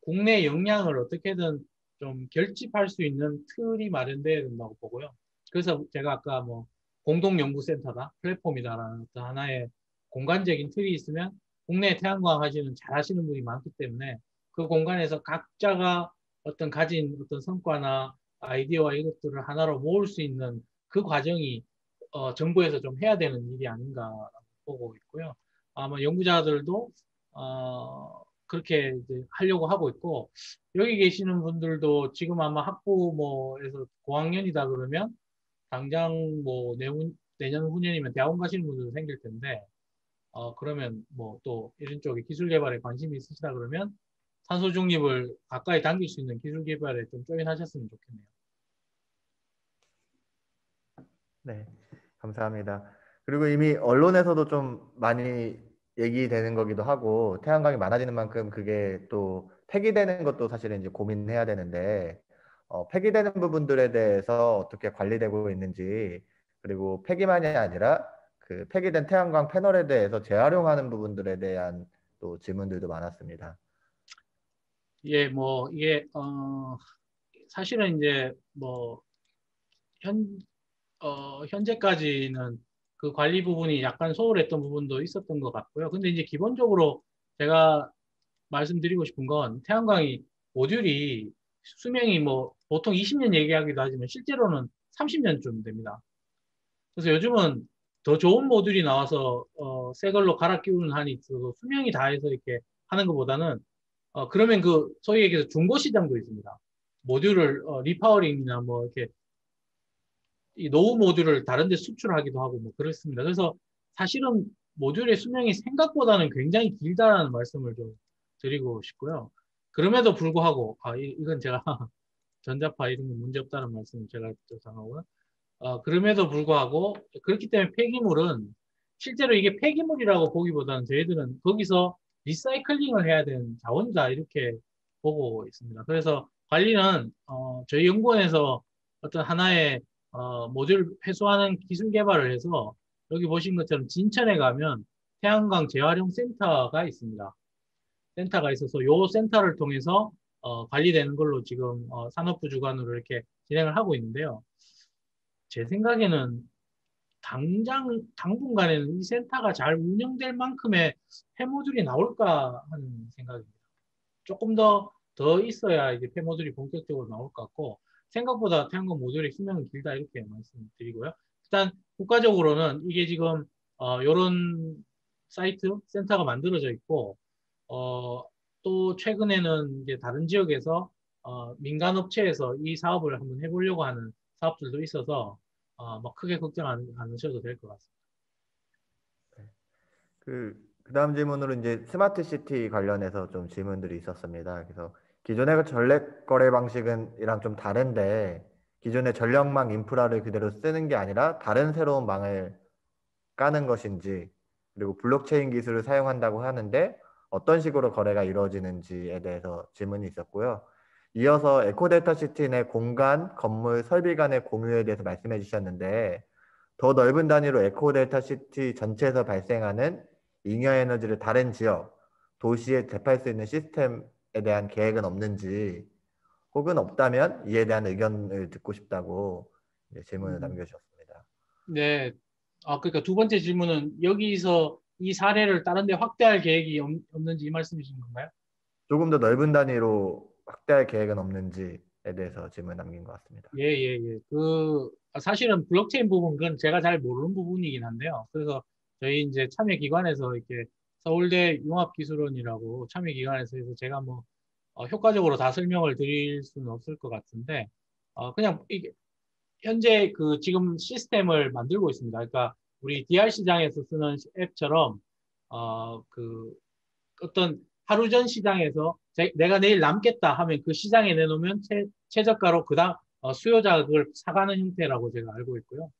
국내 역량을 어떻게든 좀 결집할 수 있는 틀이 마련돼야 된다고 보고요. 그래서 제가 아까 뭐 공동연구센터다, 플랫폼이다라는 어떤 하나의 공간적인 틀이 있으면 국내 태양광 하시는 잘하시는 분이 많기 때문에 그 공간에서 각자가 어떤 가진 어떤 성과나 아이디어와 이것들을 하나로 모을 수 있는 그 과정이 정부에서 좀 해야 되는 일이 아닌가 보고 있고요. 아마 연구자들도 그렇게 이제 하려고 하고 있고 여기 계시는 분들도 지금 아마 학부모에서 고학년이다 그러면 당장 뭐 내년 후년이면 대학원 가시는 분들도 생길 텐데 그러면 뭐 또 이런 쪽에 기술 개발에 관심이 있으시다 그러면 탄소 중립을 가까이 당길 수 있는 기술 개발에 좀 조인하셨으면 좋겠네요. 네, 감사합니다. 그리고 이미 언론에서도 좀 많이 얘기되는 거기도 하고 태양광이 많아지는 만큼 그게 또 폐기되는 것도 사실은 이제 고민해야 되는데 폐기되는 부분들에 대해서 어떻게 관리되고 있는지 그리고 폐기만이 아니라 그 폐기된 태양광 패널에 대해서 재활용하는 부분들에 대한 또 질문들도 많았습니다. 예, 뭐 이게 사실은 이제 뭐 현재까지는 그 관리 부분이 약간 소홀했던 부분도 있었던 것 같고요. 근데 이제 기본적으로 제가 말씀드리고 싶은 건 태양광이 모듈이 수명이 뭐 보통 20년 얘기하기도 하지만 실제로는 30년쯤 됩니다. 그래서 요즘은 더 좋은 모듈이 나와서 새 걸로 갈아 끼우는 한이 있어서 수명이 다해서 이렇게 하는 것보다는 그러면 그 소위 얘기해서 중고 시장도 있습니다. 모듈을 리파워링이나 뭐 이렇게 이 노후 모듈을 다른 데 수출하기도 하고 뭐 그렇습니다. 그래서 사실은 모듈의 수명이 생각보다는 굉장히 길다라는 말씀을 좀 드리고 싶고요. 그럼에도 불구하고 이건 제가 전자파 이런 건 문제 없다는 말씀을 제가 전하고요. 그럼에도 불구하고 그렇기 때문에 폐기물은 실제로 이게 폐기물이라고 보기보다는 저희들은 거기서 리사이클링을 해야 되는 자원이다 이렇게 보고 있습니다. 그래서 관리는 저희 연구원에서 어떤 하나의 모듈 회수하는 기술 개발을 해서 여기 보신 것처럼 진천에 가면 태양광 재활용 센터가 있습니다. 센터가 있어서 이 센터를 통해서 관리되는 걸로 지금 산업부 주관으로 이렇게 진행을 하고 있는데요. 제 생각에는 당분간에는 이 센터가 잘 운영될 만큼의 폐모듈이 나올까 하는 생각입니다. 조금 더 더 있어야 이제 폐모듈이 본격적으로 나올 것 같고 생각보다 태양광 모듈의 수명은 길다 이렇게 말씀드리고요. 일단 국가적으로는 이게 지금 이런 사이트 센터가 만들어져 있고 또 최근에는 이제 다른 지역에서 민간 업체에서 이 사업을 한번 해보려고 하는 사업들도 있어서 뭐 크게 걱정 안 하셔도 될 것 같습니다. 그다음 질문으로 이제 스마트 시티 관련해서 좀 질문들이 있었습니다. 그래서 기존의 그 전력 거래 방식은이랑 좀 다른데 기존의 전력망 인프라를 그대로 쓰는 게 아니라 다른 새로운 망을 까는 것인지, 그리고 블록체인 기술을 사용한다고 하는데 어떤 식으로 거래가 이루어지는지에 대해서 질문이 있었고요. 이어서 에코델타 시티 내 공간, 건물, 설비 간의 공유에 대해서 말씀해 주셨는데 더 넓은 단위로 에코델타 시티 전체에서 발생하는 잉여 에너지를 다른 지역, 도시에 대표할 수 있는 시스템에 대한 계획은 없는지, 혹은 없다면 이에 대한 의견을 듣고 싶다고 질문을 남겨주셨습니다. 네, 그러니까 두 번째 질문은 여기서 이 사례를 다른 데 확대할 계획이 없는지 이 말씀이신 건가요? 조금 더 넓은 단위로 확대할 계획은 없는지에 대해서 질문 남긴 것 같습니다. 예, 예, 예. 사실은 블록체인 부분, 그건 제가 잘 모르는 부분이긴 한데요. 그래서 저희 이제 참여기관에서 이렇게 서울대 융합기술원이라고 참여기관에서 해서 제가 뭐, 효과적으로 다 설명을 드릴 수는 없을 것 같은데, 그냥 이게, 현재 지금 시스템을 만들고 있습니다. 그러니까 우리 DR 시장에서 쓰는 앱처럼, 어떤 하루 전 시장에서 내가 내일 남겠다 하면 그 시장에 내놓으면 최저가로 그다음 수요자가 그걸 사가는 형태라고 제가 알고 있고요.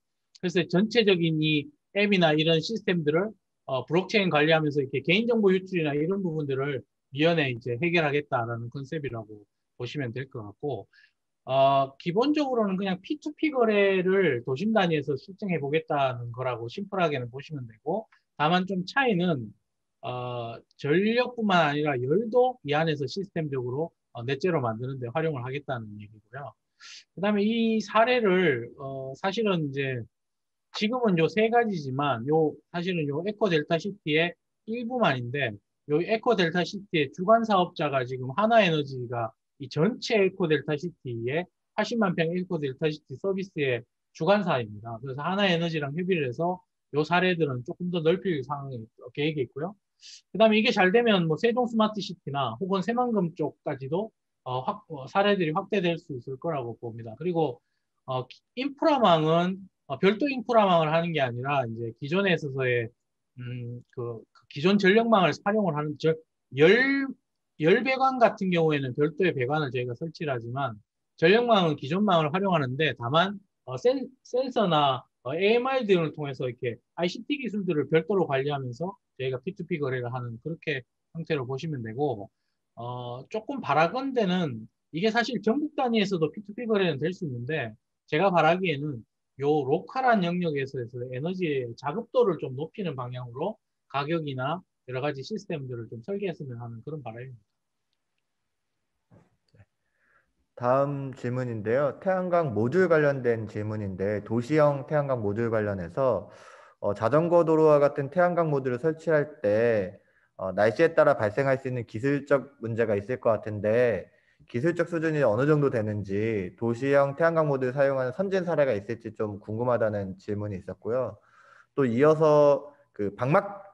그래서 전체적인 이 앱이나 이런 시스템들을 블록체인 관리하면서 이렇게 개인정보 유출이나 이런 부분들을 미연에 이제 해결하겠다라는 컨셉이라고 보시면 될 것 같고, 기본적으로는 그냥 P2P 거래를 도심 단위에서 실증해 보겠다는 거라고 심플하게는 보시면 되고, 다만 좀 차이는 전력뿐만 아니라 열도 이 안에서 시스템적으로 넷째로 만드는데 활용을 하겠다는 얘기고요. 그다음에 이 사례를 사실은 이제 지금은 요 세 가지지만 사실은 요 에코 델타 시티의 일부만인데 요 에코 델타 시티의 주관 사업자가 지금 하나에너지가 이 전체 에코 델타 시티의 80만 평 에코 델타 시티 서비스의 주관사입니다. 그래서 하나에너지랑 협의를 해서 요 사례들은 조금 더 넓힐 계획이 있고요. 그다음에 이게 잘 되면 뭐 세종 스마트 시티나 혹은 새만금 쪽까지도 사례들이 확대될 수 있을 거라고 봅니다. 그리고 인프라망은 별도 인프라망을 하는 게 아니라 이제 기존에 있어서의 그 기존 전력망을 활용을 하는 열배관 같은 경우에는 별도의 배관을 저희가 설치를 하지만 전력망은 기존 망을 활용하는데 다만 센서나 AMI 등을 통해서 이렇게 ICT 기술들을 별도로 관리하면서 저희가 P2P 거래를 하는 그렇게 형태로 보시면 되고 조금 바라건대는 이게 사실 전국 단위에서도 P2P 거래는 될 수 있는데 제가 바라기에는 요 로컬한 영역에서 에너지의 자급도를 좀 높이는 방향으로 가격이나 여러 가지 시스템들을 좀 설계했으면 하는 그런 바람입니다. 다음 질문인데요. 태양광 모듈 관련된 질문인데 도시형 태양광 모듈 관련해서 자전거 도로와 같은 태양광 모듈을 설치할 때 날씨에 따라 발생할 수 있는 기술적 문제가 있을 것 같은데 기술적 수준이 어느 정도 되는지 도시형 태양광 모듈을 사용하는 선진 사례가 있을지 좀 궁금하다는 질문이 있었고요. 또 이어서 그 방막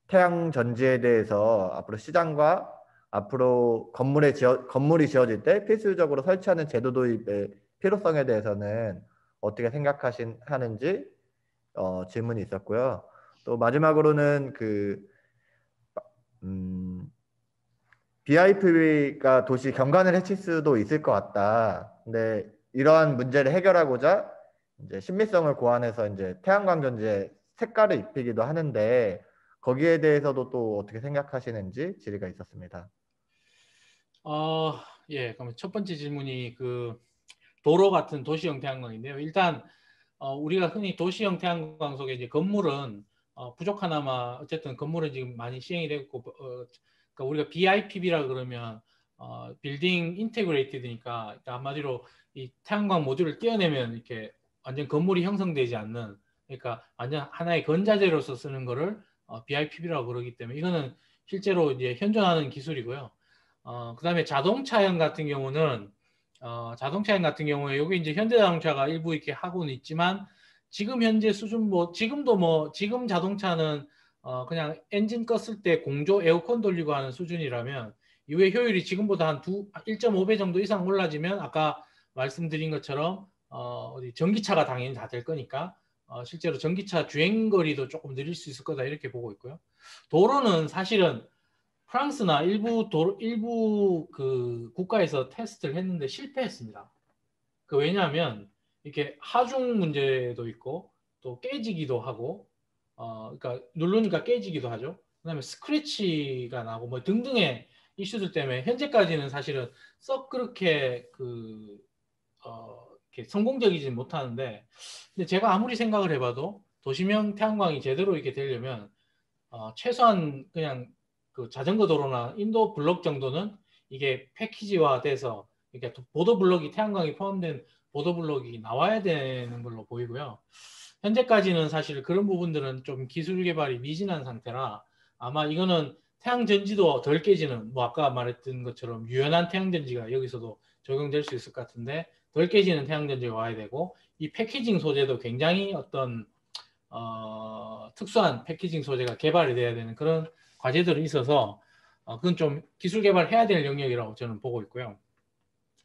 태양 전지에 대해서 앞으로 시장과 앞으로 건물이 지어질 때 필수적으로 설치하는 제도 도입의 필요성에 대해서는 어떻게 생각하는지 질문이 있었고요. 또 마지막으로는 BIPV가 도시 경관을 해칠 수도 있을 것 같다. 근데 이러한 문제를 해결하고자 이제 신미성을 고안해서 이제 태양광 전지에 색깔을 입히기도 하는데 거기에 대해서도 또 어떻게 생각하시는지 질의가 있었습니다. 예, 그럼 첫 번째 질문이 도로 같은 도시형 태양광인데요. 일단 우리가 흔히 도시형 태양광 속에 이제 건물은 부족하나마 어쨌든 건물은 지금 많이 시행이 되고 그러니까 우리가 BIPV라 그러면 빌딩 인테그레이티드니까 한마디로 이 태양광 모듈을 띄어내면 이렇게 완전 건물이 형성되지 않는 그러니까 완전 하나의 건자재로서 쓰는 거를 BIPV라고 그러기 때문에 이거는 실제로 이제 현존하는 기술이고요. 그다음에 자동차형 같은 경우는 자동차형 같은 경우에 여기 이제 현대자동차가 일부 이렇게 하고는 있지만 지금 현재 수준 지금 자동차는 그냥 엔진 껐을 때 공조 에어컨 돌리고 하는 수준이라면 이후에 효율이 지금보다 한 1.5배 정도 이상 올라지면 아까 말씀드린 것처럼 전기차가 당연히 다 될 거니까 실제로 전기차 주행거리도 조금 늘릴 수 있을 거다 이렇게 보고 있고요. 도로는 사실은 프랑스나 일부 그 국가에서 테스트를 했는데 실패했습니다. 왜냐하면 이렇게 하중 문제도 있고 또 깨지기도 하고 그러니까 누르니까 깨지기도 하죠. 그다음에 스크래치가 나고 뭐 등등의 이슈들 때문에 현재까지는 사실은 썩 그렇게 이렇게 성공적이지 못하는데, 근데 제가 아무리 생각을 해봐도 도심형 태양광이 제대로 이렇게 되려면 최소한 그냥 그 자전거 도로나 인도 블록 정도는 이게 패키지화돼서 이렇게 보도 블록이 태양광이 포함된 보도 블록이 나와야 되는 걸로 보이고요. 현재까지는 사실 그런 부분들은 좀 기술 개발이 미진한 상태라 아마 이거는 태양 전지도 덜 깨지는 뭐 아까 말했던 것처럼 유연한 태양 전지가 여기서도 적용될 수 있을 것 같은데 덜 깨지는 태양 전지가 와야 되고 이 패키징 소재도 굉장히 어떤 특수한 패키징 소재가 개발이 돼야 되는 그런 과제들이 있어서 그건 좀 기술 개발해야 될 영역이라고 저는 보고 있고요.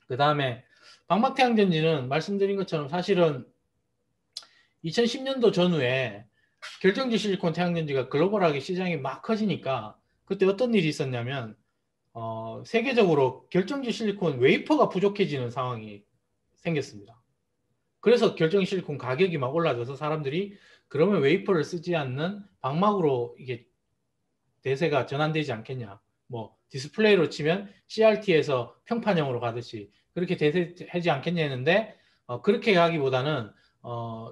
그 다음에 방막태양전지는 말씀드린 것처럼 사실은 2010년도 전후에 결정지 실리콘 태양전지가 글로벌하게 시장이 막 커지니까 그때 어떤 일이 있었냐면 세계적으로 결정지 실리콘 웨이퍼가 부족해지는 상황이 생겼습니다. 그래서 결정지 실리콘 가격이 막 올라져서 사람들이 그러면 웨이퍼를 쓰지 않는 방막으로 이게 대세가 전환되지 않겠냐. 뭐 디스플레이로 치면 CRT에서 평판형으로 가듯이 그렇게 대세하지 않겠냐 했는데 그렇게 가기보다는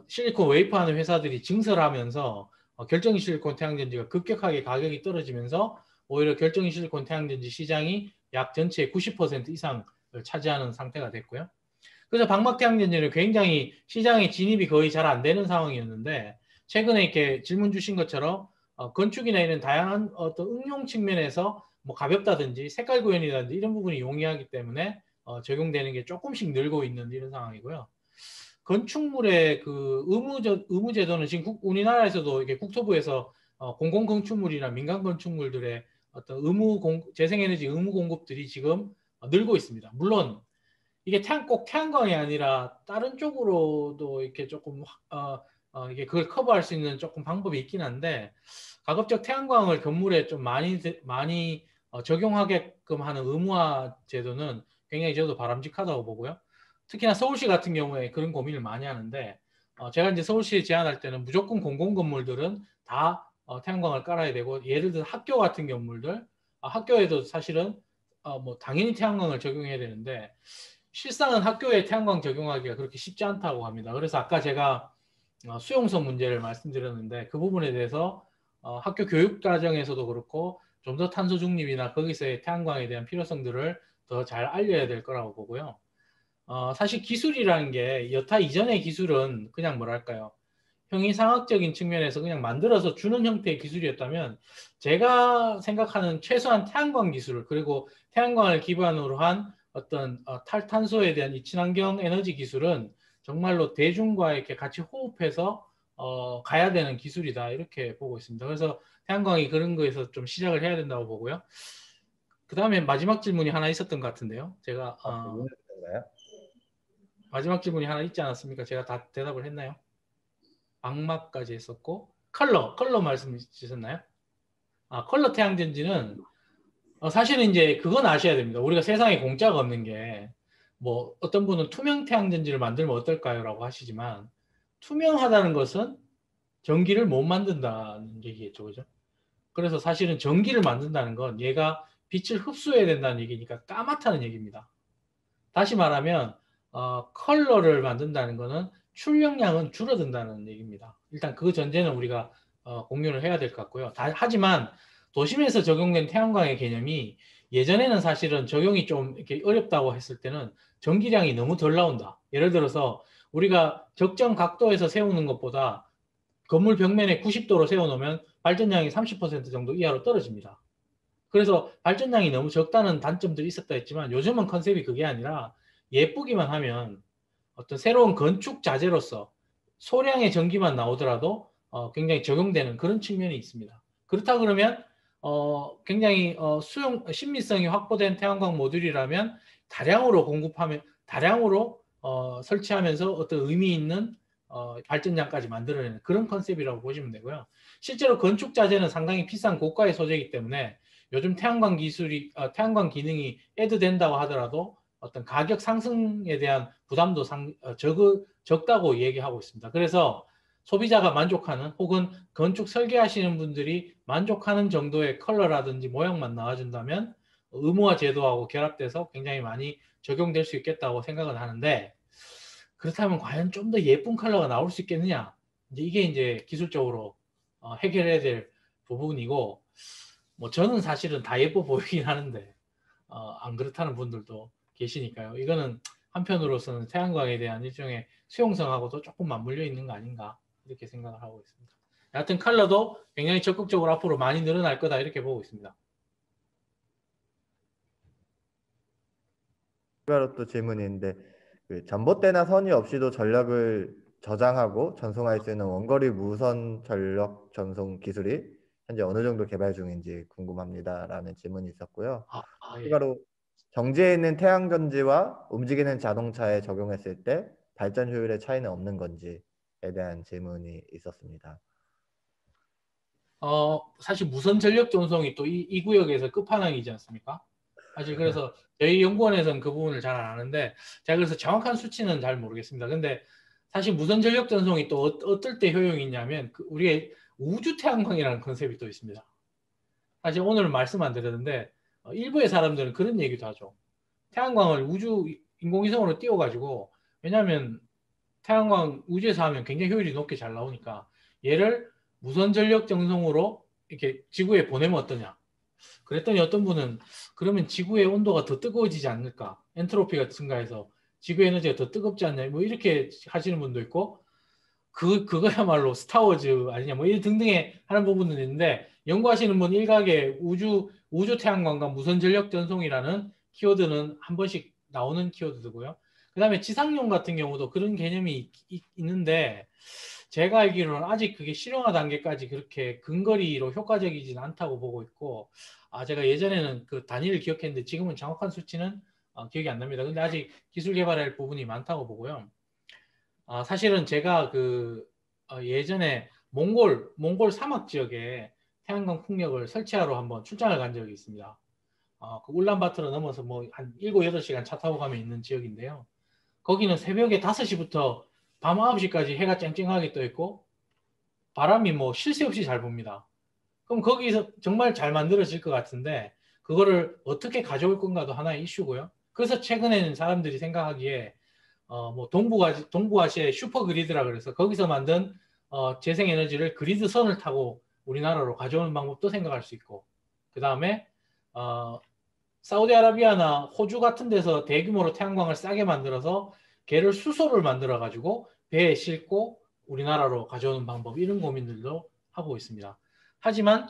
실리콘 웨이퍼 하는 회사들이 증설하면서 결정지 실리콘 태양전지가 급격하게 가격이 떨어지면서 오히려 결정지 실리콘 태양전지 시장이 약 전체의 90% 이상을 차지하는 상태가 됐고요. 그래서 방막 태양전지는 굉장히 시장에 진입이 거의 잘 안 되는 상황이었는데 최근에 이렇게 질문 주신 것처럼 건축이나 이런 다양한 어떤 응용 측면에서 뭐 가볍다든지 색깔 구현이라든지 이런 부분이 용이하기 때문에 적용되는 게 조금씩 늘고 있는 이런 상황이고요. 건축물의 그 의무 제도는 지금 우리나라에서도 이게 국토부에서 공공 건축물이나 민간 건축물들의 어떤 재생에너지 의무 공급들이 지금 늘고 있습니다. 물론 이게 꼭 태양광이 아니라 다른 쪽으로도 이렇게 조금 이게 그걸 커버할 수 있는 조금 방법이 있긴 한데 가급적 태양광을 건물에 좀 많이 적용하게끔 하는 의무화 제도는 굉장히 저도 바람직하다고 보고요. 특히나 서울시 같은 경우에 그런 고민을 많이 하는데 제가 이제 서울시에 제안할 때는 무조건 공공 건물들은 다 태양광을 깔아야 되고 예를 들어 학교 같은 건물들 학교에도 사실은 뭐 당연히 태양광을 적용해야 되는데 실상은 학교에 태양광 적용하기가 그렇게 쉽지 않다고 합니다. 그래서 아까 제가 수용소 문제를 말씀드렸는데 그 부분에 대해서 학교 교육 과정에서도 그렇고 좀 더 탄소 중립이나 거기서의 태양광에 대한 필요성들을 더 잘 알려야 될 거라고 보고요. 사실 기술이라는 게 여타 이전의 기술은 그냥 뭐랄까요. 형이상학적인 측면에서 그냥 만들어서 주는 형태의 기술이었다면 제가 생각하는 최소한 태양광 기술 그리고 태양광을 기반으로 한 어떤 탈탄소에 대한 이 친환경 에너지 기술은 정말로 대중과 이렇게 같이 호흡해서 가야 되는 기술이다 이렇게 보고 있습니다. 그래서 태양광이 그런 거에서 좀 시작을 해야 된다고 보고요. 그 다음에 마지막 질문이 하나 있었던 것 같은데요. 제가 마지막 질문이 하나 있지 않았습니까? 제가 다 대답을 했나요? 방막까지 했었고 컬러 말씀 주셨나요? 컬러 태양전지는 사실은 이제 그건 아셔야 됩니다. 우리가 세상에 공짜가 없는 게 뭐 어떤 분은 투명 태양전지를 만들면 어떨까요? 라고 하시지만 투명하다는 것은 전기를 못 만든다는 얘기겠죠. 그죠? 그래서 사실은 전기를 만든다는 건 얘가 빛을 흡수해야 된다는 얘기니까 까맣다는 얘기입니다. 다시 말하면 컬러를 만든다는 것은 출력량은 줄어든다는 얘기입니다. 일단 그 전제는 우리가 공유를 해야 될 것 같고요. 하지만 도심에서 적용된 태양광의 개념이 예전에는 사실은 적용이 좀 이렇게 어렵다고 했을 때는 전기량이 너무 덜 나온다. 예를 들어서 우리가 적정 각도에서 세우는 것보다 건물 벽면에 90도로 세워놓으면 발전량이 30% 정도 이하로 떨어집니다. 그래서 발전량이 너무 적다는 단점들이 있었다 했지만 요즘은 컨셉이 그게 아니라 예쁘기만 하면 어떤 새로운 건축 자재로서 소량의 전기만 나오더라도 굉장히 적용되는 그런 측면이 있습니다. 그렇다 그러면 굉장히 신미성이 확보된 태양광 모듈이라면 다량으로 공급하면 다량으로 설치하면서 어떤 의미 있는 발전량까지 만들어내는 그런 컨셉이라고 보시면 되고요. 실제로 건축 자재는 상당히 비싼 고가의 소재이기 때문에 요즘 태양광 기술이 태양광 기능이 애드된다고 하더라도 어떤 가격 상승에 대한 부담도 적다고 얘기하고 있습니다. 그래서 소비자가 만족하는 혹은 건축 설계하시는 분들이 만족하는 정도의 컬러라든지 모양만 나와준다면 의무화 제도하고 결합돼서 굉장히 많이 적용될 수 있겠다고 생각을 하는데 그렇다면 과연 좀 더 예쁜 컬러가 나올 수 있겠느냐? 이게 이제 기술적으로 해결해야 될 부분이고 뭐 저는 사실은 다 예뻐 보이긴 하는데 안 그렇다는 분들도 계시니까요. 이거는 한편으로서는 태양광에 대한 일종의 수용성하고도 조금 맞물려 있는 거 아닌가 이렇게 생각을 하고 있습니다. 여하튼 컬러도 굉장히 적극적으로 앞으로 많이 늘어날 거다 이렇게 보고 있습니다. 추가로 또 질문이 있는데 그 전봇대나 선이 없이도 전력을 저장하고 전송할 수 있는 원거리 무선 전력 전송 기술이 현재 어느 정도 개발 중인지 궁금합니다라는 질문이 있었고요. 예. 추가로 정지해 있는 태양전지와 움직이는 자동차에 적용했을 때 발전 효율의 차이는 없는 건지에 대한 질문이 있었습니다. 사실 무선 전력 전송이 또 이 구역에서 끝판왕이지 않습니까? 사실 그래서 저희 연구원에서는 그 부분을 잘 안 아는데 제가 그래서 정확한 수치는 잘 모르겠습니다. 근데 사실 무선 전력 전송이 또 어떨 때 효용이 있냐면 우리의 우주 태양광이라는 컨셉이 또 있습니다. 사실 오늘 말씀 안 드렸는데 일부의 사람들은 그런 얘기도 하죠. 태양광을 우주 인공위성으로 띄워가지고 왜냐하면 태양광 우주에서 하면 굉장히 효율이 높게 잘 나오니까 얘를 무선 전력 전송으로 이렇게 지구에 보내면 어떠냐. 그랬더니 어떤 분은 그러면 지구의 온도가 더 뜨거워지지 않을까? 엔트로피가 증가해서 지구 에너지가 더 뜨겁지 않냐? 뭐 이렇게 하시는 분도 있고 그거야말로 스타워즈 아니냐 뭐 이 등등의 하는 부분은 있는데 연구하시는 분 일각의 우주 태양광과 무선 전력 전송이라는 키워드는 한 번씩 나오는 키워드고요. 그다음에 지상용 같은 경우도 그런 개념이 있는데 제가 알기로는 아직 그게 실용화 단계까지 그렇게 근거리로 효과적이진 않다고 보고 있고 제가 예전에는 그 단위를 기억했는데 지금은 정확한 수치는 기억이 안 납니다. 근데 아직 기술 개발할 부분이 많다고 보고요. 사실은 제가 예전에 몽골 사막 지역에 태양광 풍력을 설치하러 한번 출장을 간 적이 있습니다. 그 울란바토르 넘어서 뭐 한 7, 8시간 차 타고 가면 있는 지역인데요. 거기는 새벽에 5시부터 밤 9시까지 해가 쨍쨍하게 떠 있고 바람이 뭐 쉴 새 없이 잘 붑니다. 그럼 거기서 정말 잘 만들어질 것 같은데 그거를 어떻게 가져올 건가도 하나의 이슈고요. 그래서 최근에는 사람들이 생각하기에 뭐 동부아시아의 슈퍼그리드라 그래서 거기서 만든 재생에너지를 그리드 선을 타고 우리나라로 가져오는 방법도 생각할 수 있고 그 다음에 사우디아라비아나 호주 같은 데서 대규모로 태양광을 싸게 만들어서 걔를 수소를 만들어 가지고 배에 싣고 우리나라로 가져오는 방법 이런 고민들도 하고 있습니다. 하지만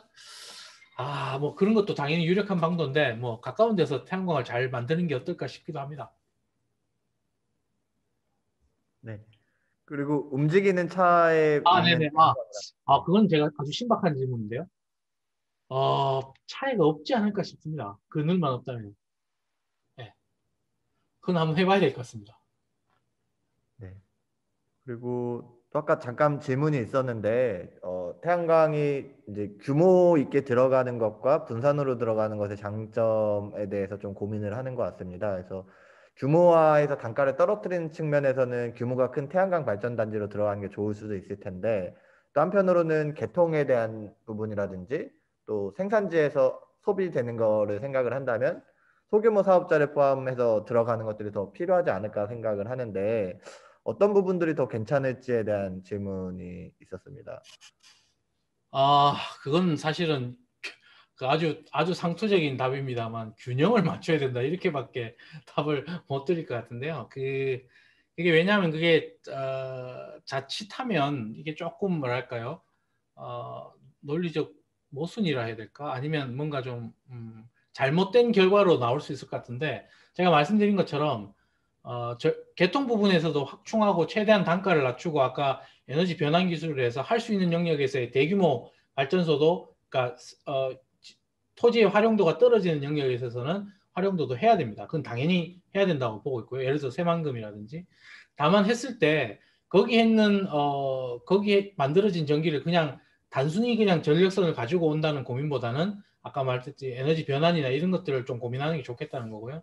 뭐 그런 것도 당연히 유력한 방도인데 뭐 가까운 데서 태양광을 잘 만드는 게 어떨까 싶기도 합니다. 네. 그리고 움직이는 차에 있는 네네. 그건 제가 아주 신박한 질문인데요. 차이가 없지 않을까 싶습니다. 그늘만 없다면. 네. 그건 한번 해봐야 될 것 같습니다. 네. 그리고 또 아까 잠깐 질문이 있었는데 태양광이 이제 규모 있게 들어가는 것과 분산으로 들어가는 것의 장점에 대해서 좀 고민을 하는 것 같습니다. 그래서 규모화해서 단가를 떨어뜨리는 측면에서는 규모가 큰 태양광 발전단지로 들어가는 게 좋을 수도 있을 텐데 또 한편으로는 개통에 대한 부분이라든지 또 생산지에서 소비되는 거를 생각을 한다면 소규모 사업자를 포함해서 들어가는 것들이 더 필요하지 않을까 생각을 하는데 어떤 부분들이 더 괜찮을지에 대한 질문이 있었습니다. 그건 사실은 아주 상투적인 답입니다만 균형을 맞춰야 된다 이렇게밖에 답을 못 드릴 것 같은데요. 이게 왜냐하면 그게 자칫하면 이게 조금 뭐랄까요 논리적 모순이라 해야 될까? 아니면 뭔가 좀 잘못된 결과로 나올 수 있을 것 같은데 제가 말씀드린 것처럼 개통 부분에서도 확충하고 최대한 단가를 낮추고 아까 에너지 변환 기술을 해서 할 수 있는 영역에서의 대규모 발전소도 그러니까 토지의 활용도가 떨어지는 영역에 있어서는 활용도도 해야 됩니다. 그건 당연히 해야 된다고 보고 있고요. 예를 들어 새만금이라든지. 다만 했을 때 거기에 있는 거기에 만들어진 전기를 그냥 단순히 그냥 전력선을 가지고 온다는 고민보다는 아까 말했듯이 에너지 변환이나 이런 것들을 좀 고민하는 게 좋겠다는 거고요.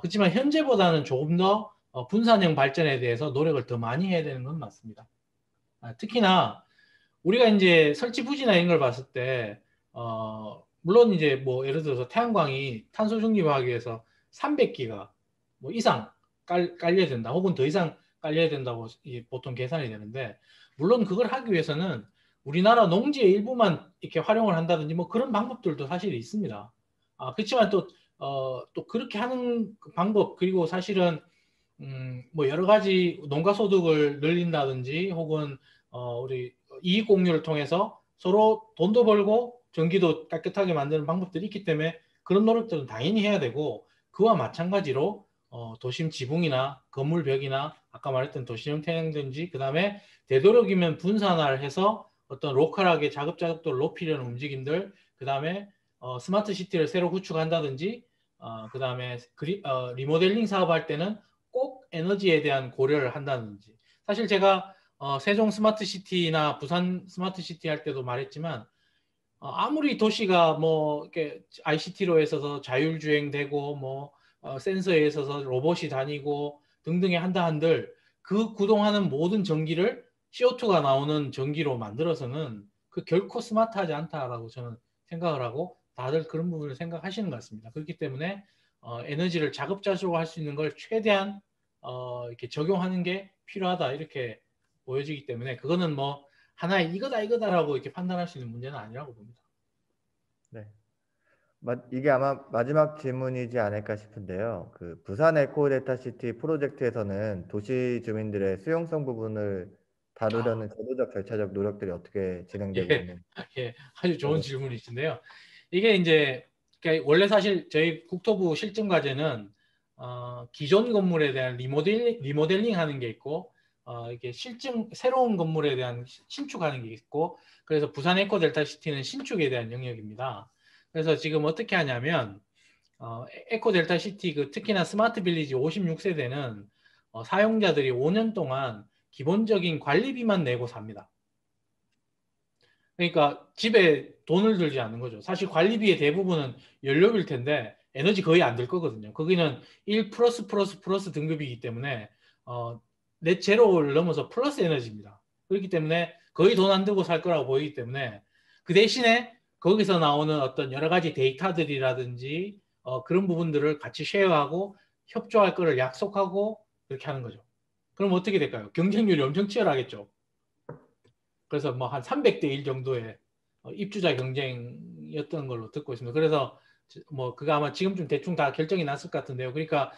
그렇지만 현재보다는 조금 더 분산형 발전에 대해서 노력을 더 많이 해야 되는 건 맞습니다. 특히나 우리가 이제 설치 부지나 이런 걸 봤을 때 물론 이제 뭐 예를 들어서 태양광이 탄소 중립하기 위해서 300기가 뭐 이상 깔려야 된다 혹은 더 이상 깔려야 된다고 보통 계산이 되는데 물론 그걸 하기 위해서는 우리나라 농지의 일부만 이렇게 활용을 한다든지 뭐 그런 방법들도 사실 있습니다. 그렇지만 또 그렇게 하는 방법 그리고 사실은 뭐 여러 가지 농가 소득을 늘린다든지 혹은 우리 이익 공유를 통해서 서로 돈도 벌고 전기도 깨끗하게 만드는 방법들이 있기 때문에 그런 노력들은 당연히 해야 되고 그와 마찬가지로 도심 지붕이나 건물 벽이나 아까 말했던 도시형 태양전지 그 다음에 되도록이면 분산화를 해서 어떤 로컬하게 자급자족도를 높이려는 움직임들 그 다음에 스마트 시티를 새로 구축한다든지 그 다음에 리모델링 사업할 때는 꼭 에너지에 대한 고려를 한다든지 사실 제가 세종 스마트시티나 부산 스마트시티 할 때도 말했지만 아무리 도시가 뭐 이렇게 ICT로 있어서 자율주행되고 뭐 센서에 있어서 로봇이 다니고 등등의 한다 한들 그 구동하는 모든 전기를 CO2가 나오는 전기로 만들어서는 그 결코 스마트하지 않다라고 저는 생각을 하고 다들 그런 부분을 생각하시는 것 같습니다. 그렇기 때문에 에너지를 자급자족으로 할 수 있는 걸 최대한 이렇게 적용하는 게 필요하다 이렇게 보여지기 때문에 그거는 뭐 하나의 이거다라고 이렇게 판단할 수 있는 문제는 아니라고 봅니다. 네. 이게 아마 마지막 질문이지 않을까 싶은데요. 그 부산 에코데이터시티 프로젝트에서는 도시 주민들의 수용성 부분을 다루려는 제도적 절차적 노력들이 어떻게 진행되고 있는지. 예, 아주 좋은 질문이신데요. 이게 이제 그러니까 원래 사실 저희 국토부 실증 과제는 기존 건물에 대한 리모델링 하는 게 있고 이게 새로운 건물에 대한 신축하는 게 있고 그래서 부산 에코델타시티는 신축에 대한 영역입니다. 그래서 지금 어떻게 하냐면 에코델타시티 특히나 스마트 빌리지 56세대는 사용자들이 5년 동안 기본적인 관리비만 내고 삽니다. 그러니까 집에 돈을 들지 않는 거죠. 사실 관리비의 대부분은 연료비일 텐데 에너지 거의 안 들 거거든요. 거기는 1 플러스 등급이기 때문에 넷 제로를 넘어서 플러스 에너지입니다. 그렇기 때문에 거의 돈 안 들고 살 거라고 보이기 때문에 그 대신에 거기서 나오는 어떤 여러 가지 데이터들이라든지 그런 부분들을 같이 쉐어하고 협조할 거를 약속하고 그렇게 하는 거죠. 그럼 어떻게 될까요? 경쟁률이 엄청 치열하겠죠. 그래서 뭐 한 300대 1 정도의 입주자 경쟁이었던 걸로 듣고 있습니다. 그래서 뭐 그거 아마 지금쯤 대충 다 결정이 났을 것 같은데요. 그러니까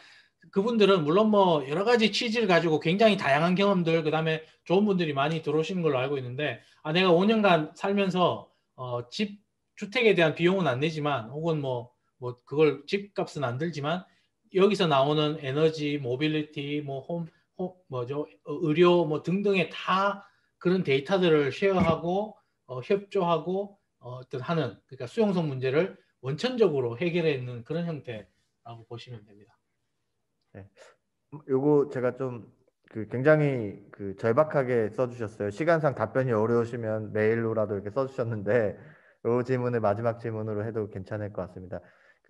그분들은 물론 뭐 여러 가지 취지를 가지고 굉장히 다양한 경험들 그다음에 좋은 분들이 많이 들어오시는 걸로 알고 있는데 내가 5년간 살면서 주택에 대한 비용은 안 내지만 혹은 뭐 그걸 집값은 안 들지만 여기서 나오는 에너지, 모빌리티, 의료 뭐 등등의 다 그런 데이터들을 쉐어하고 협조하고 어떤 하는 그러니까 수용성 문제를 원천적으로 해결해 있는 그런 형태라고 보시면 됩니다. 네. 요거 제가 좀 굉장히 절박하게 써주셨어요. 시간상 답변이 어려우시면 메일로라도 이렇게 써주셨는데 이 질문을 마지막 질문으로 해도 괜찮을 것 같습니다.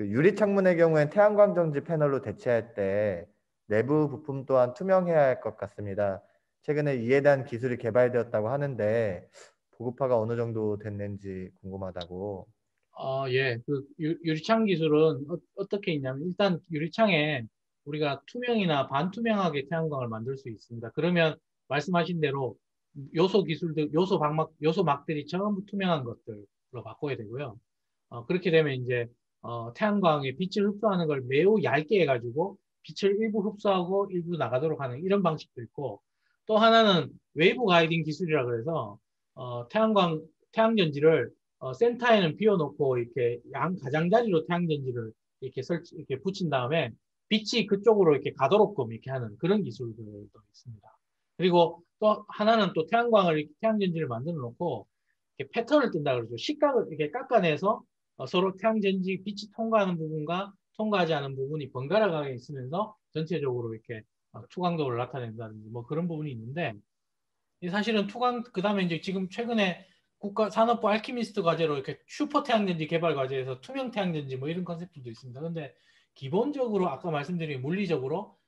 유리 창문의 경우엔 태양광 전지 패널로 대체할 때 내부 부품 또한 투명해야 할 것 같습니다. 최근에 이에 대한 기술이 개발되었다고 하는데 보급화가 어느 정도 됐는지 궁금하다고. 예, 유리창 기술은 어떻게 있냐면 일단 유리창에 우리가 투명이나 반투명하게 태양광을 만들 수 있습니다. 그러면 말씀하신 대로 요소 기술들, 요소막들이 전부 투명한 것들로 바꿔야 되고요. 그렇게 되면 이제 태양광의 빛을 흡수하는 걸 매우 얇게 해가지고 빛을 일부 흡수하고 일부 나가도록 하는 이런 방식도 있고 또 하나는 웨이브 가이딩 기술이라 그래서 태양전지를 센터에는 비워놓고 이렇게 가장자리로 태양전지를 이렇게 붙인 다음에 빛이 그쪽으로 이렇게 가도록끔 이렇게 하는 그런 기술들도 있습니다. 그리고 또 하나는 또 태양전지를 만들어 놓고 이렇게 패턴을 뜬다 그러죠. 식각을 이렇게 깎아내서 서로 태양전지 빛이 통과하는 부분과 통과하지 않은 부분이 번갈아 가게 있으면서 전체적으로 이렇게 투광도를 나타낸다든지 뭐 그런 부분이 있는데, 사실은 그다음에 이제 지금 최근에 산업부 알키미스트 과제로 이렇게 슈퍼 태양전지 개발 과제에서 투명 태양전지 뭐 이런 컨셉들도 있습니다. 근데 기본적으로 아까 말씀드린 물리적으로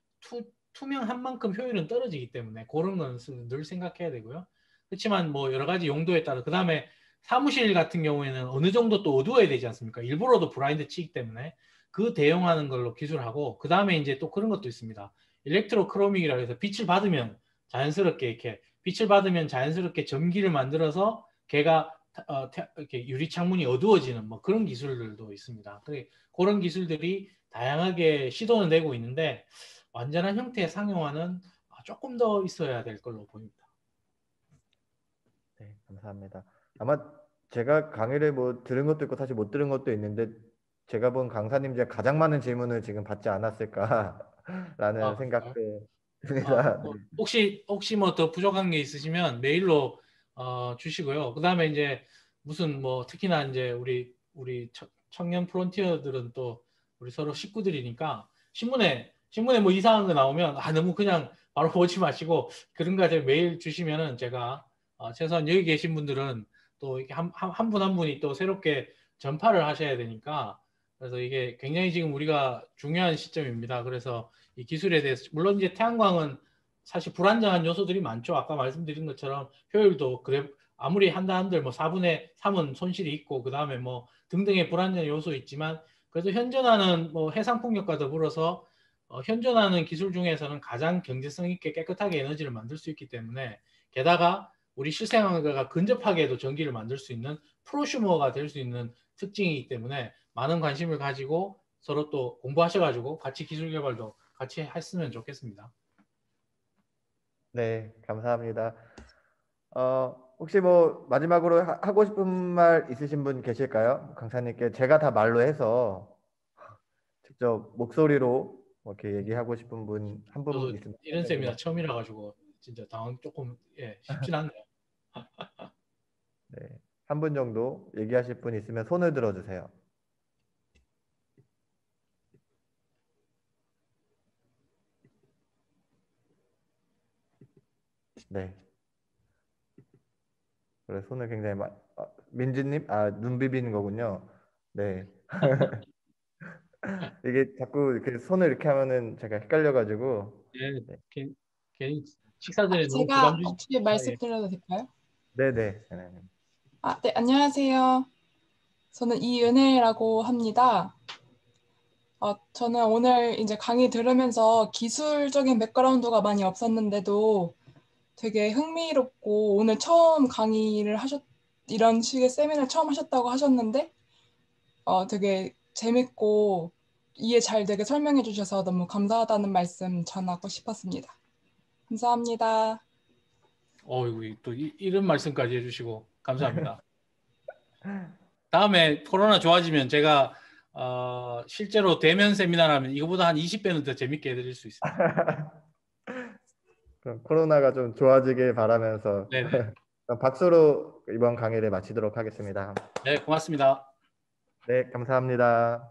투명한 만큼 효율은 떨어지기 때문에 그런 건 늘 생각해야 되고요. 그렇지만 뭐 여러 가지 용도에 따라, 그다음에 사무실 같은 경우에는 어느 정도 또 어두워야 되지 않습니까? 일부러도 블라인드 치기 때문에 그 대응하는 걸로 기술하고, 그다음에 이제 또 그런 것도 있습니다. 일렉트로크로믹이라고 해서 빛을 받으면 자연스럽게 전기를 만들어서 걔가 이렇게 유리 창문이 어두워지는 뭐 그런 기술들도 있습니다. 그런 기술들이 다양하게 시도는 되고 있는데 완전한 형태의 상용화는 조금 더 있어야 될 걸로 보입니다. 네, 감사합니다. 아마 제가 강의를 뭐 들은 것도 있고 사실 못 들은 것도 있는데 제가 본 강사님 중에 가장 많은 질문을 지금 받지 않았을까라는 생각도 듭니다. 뭐 혹시 뭐 더 부족한 게 있으시면 메일로 주시고요. 그다음에 이제 무슨 뭐 특히나 이제 우리 청년 프론티어들은 또 우리 서로 식구들이니까 신문에 뭐 이상한 거 나오면 너무 그냥 바로 보지 마시고 그런 거 메일 주시면은 제가 최소한 여기 계신 분들은 또 이렇게 한 분 한 분이 또 새롭게 전파를 하셔야 되니까, 그래서 이게 굉장히 지금 우리가 중요한 시점입니다. 그래서 이 기술에 대해서 물론 이제 태양광은 사실 불안정한 요소들이 많죠. 아까 말씀드린 것처럼 효율도 그래 아무리 한들 뭐 4분의 3은 손실이 있고 그다음에 뭐 등등의 불안정 요소 있지만, 그래도 현존하는 뭐 해상 풍력과 더불어서 현존하는 기술 중에서는 가장 경제성 있게 깨끗하게 에너지를 만들 수 있기 때문에, 게다가 우리 실생활과 근접하게도 전기를 만들 수 있는 프로슈머가 될 수 있는 특징이기 때문에 많은 관심을 가지고 서로 또 공부하셔가지고 같이 기술 개발도 같이 했으면 좋겠습니다. 네, 감사합니다. 혹시 뭐 마지막으로 하고 싶은 말 있으신 분 계실까요? 강사님께 제가 다 말로 해서 직접 목소리로 이렇게 얘기하고 싶은 분 한 분 있으면 이런 세미나 처음이라 가지고 진짜 조금 쉽진 않네요. 네, 한 분 정도 얘기하실 분 있으면 손을 들어주세요. 네. 그래 손을 굉장히 민지님, 눈 비비는 거군요. 네. 이게 자꾸 이렇게 손을 이렇게 하면은 제가 헷갈려가지고. 네. 괜히 식사 전에 너무 제가 부담 주시. 혹시 말씀드려도 될까요? 네네. 네, 안녕하세요. 저는 이은혜라고 합니다. 저는 오늘 이제 강의 들으면서 기술적인 백그라운드가 많이 없었는데도 되게 흥미롭고, 오늘 처음 강의를 이런 식의 세미나를 처음 하셨다고 하셨는데 되게 재밌고 이해 잘 되게 설명해 주셔서 너무 감사하다는 말씀 전하고 싶었습니다. 감사합니다. 또 이런 말씀까지 해주시고 감사합니다. 다음에 코로나 좋아지면 제가 실제로 대면 세미나를 하면 이거보다 한 20배는 더 재밌게 해드릴 수 있습니다. 그럼 코로나가 좀 좋아지길 바라면서 네네. 그럼 박수로 이번 강의를 마치도록 하겠습니다. 네, 고맙습니다. 네, 감사합니다.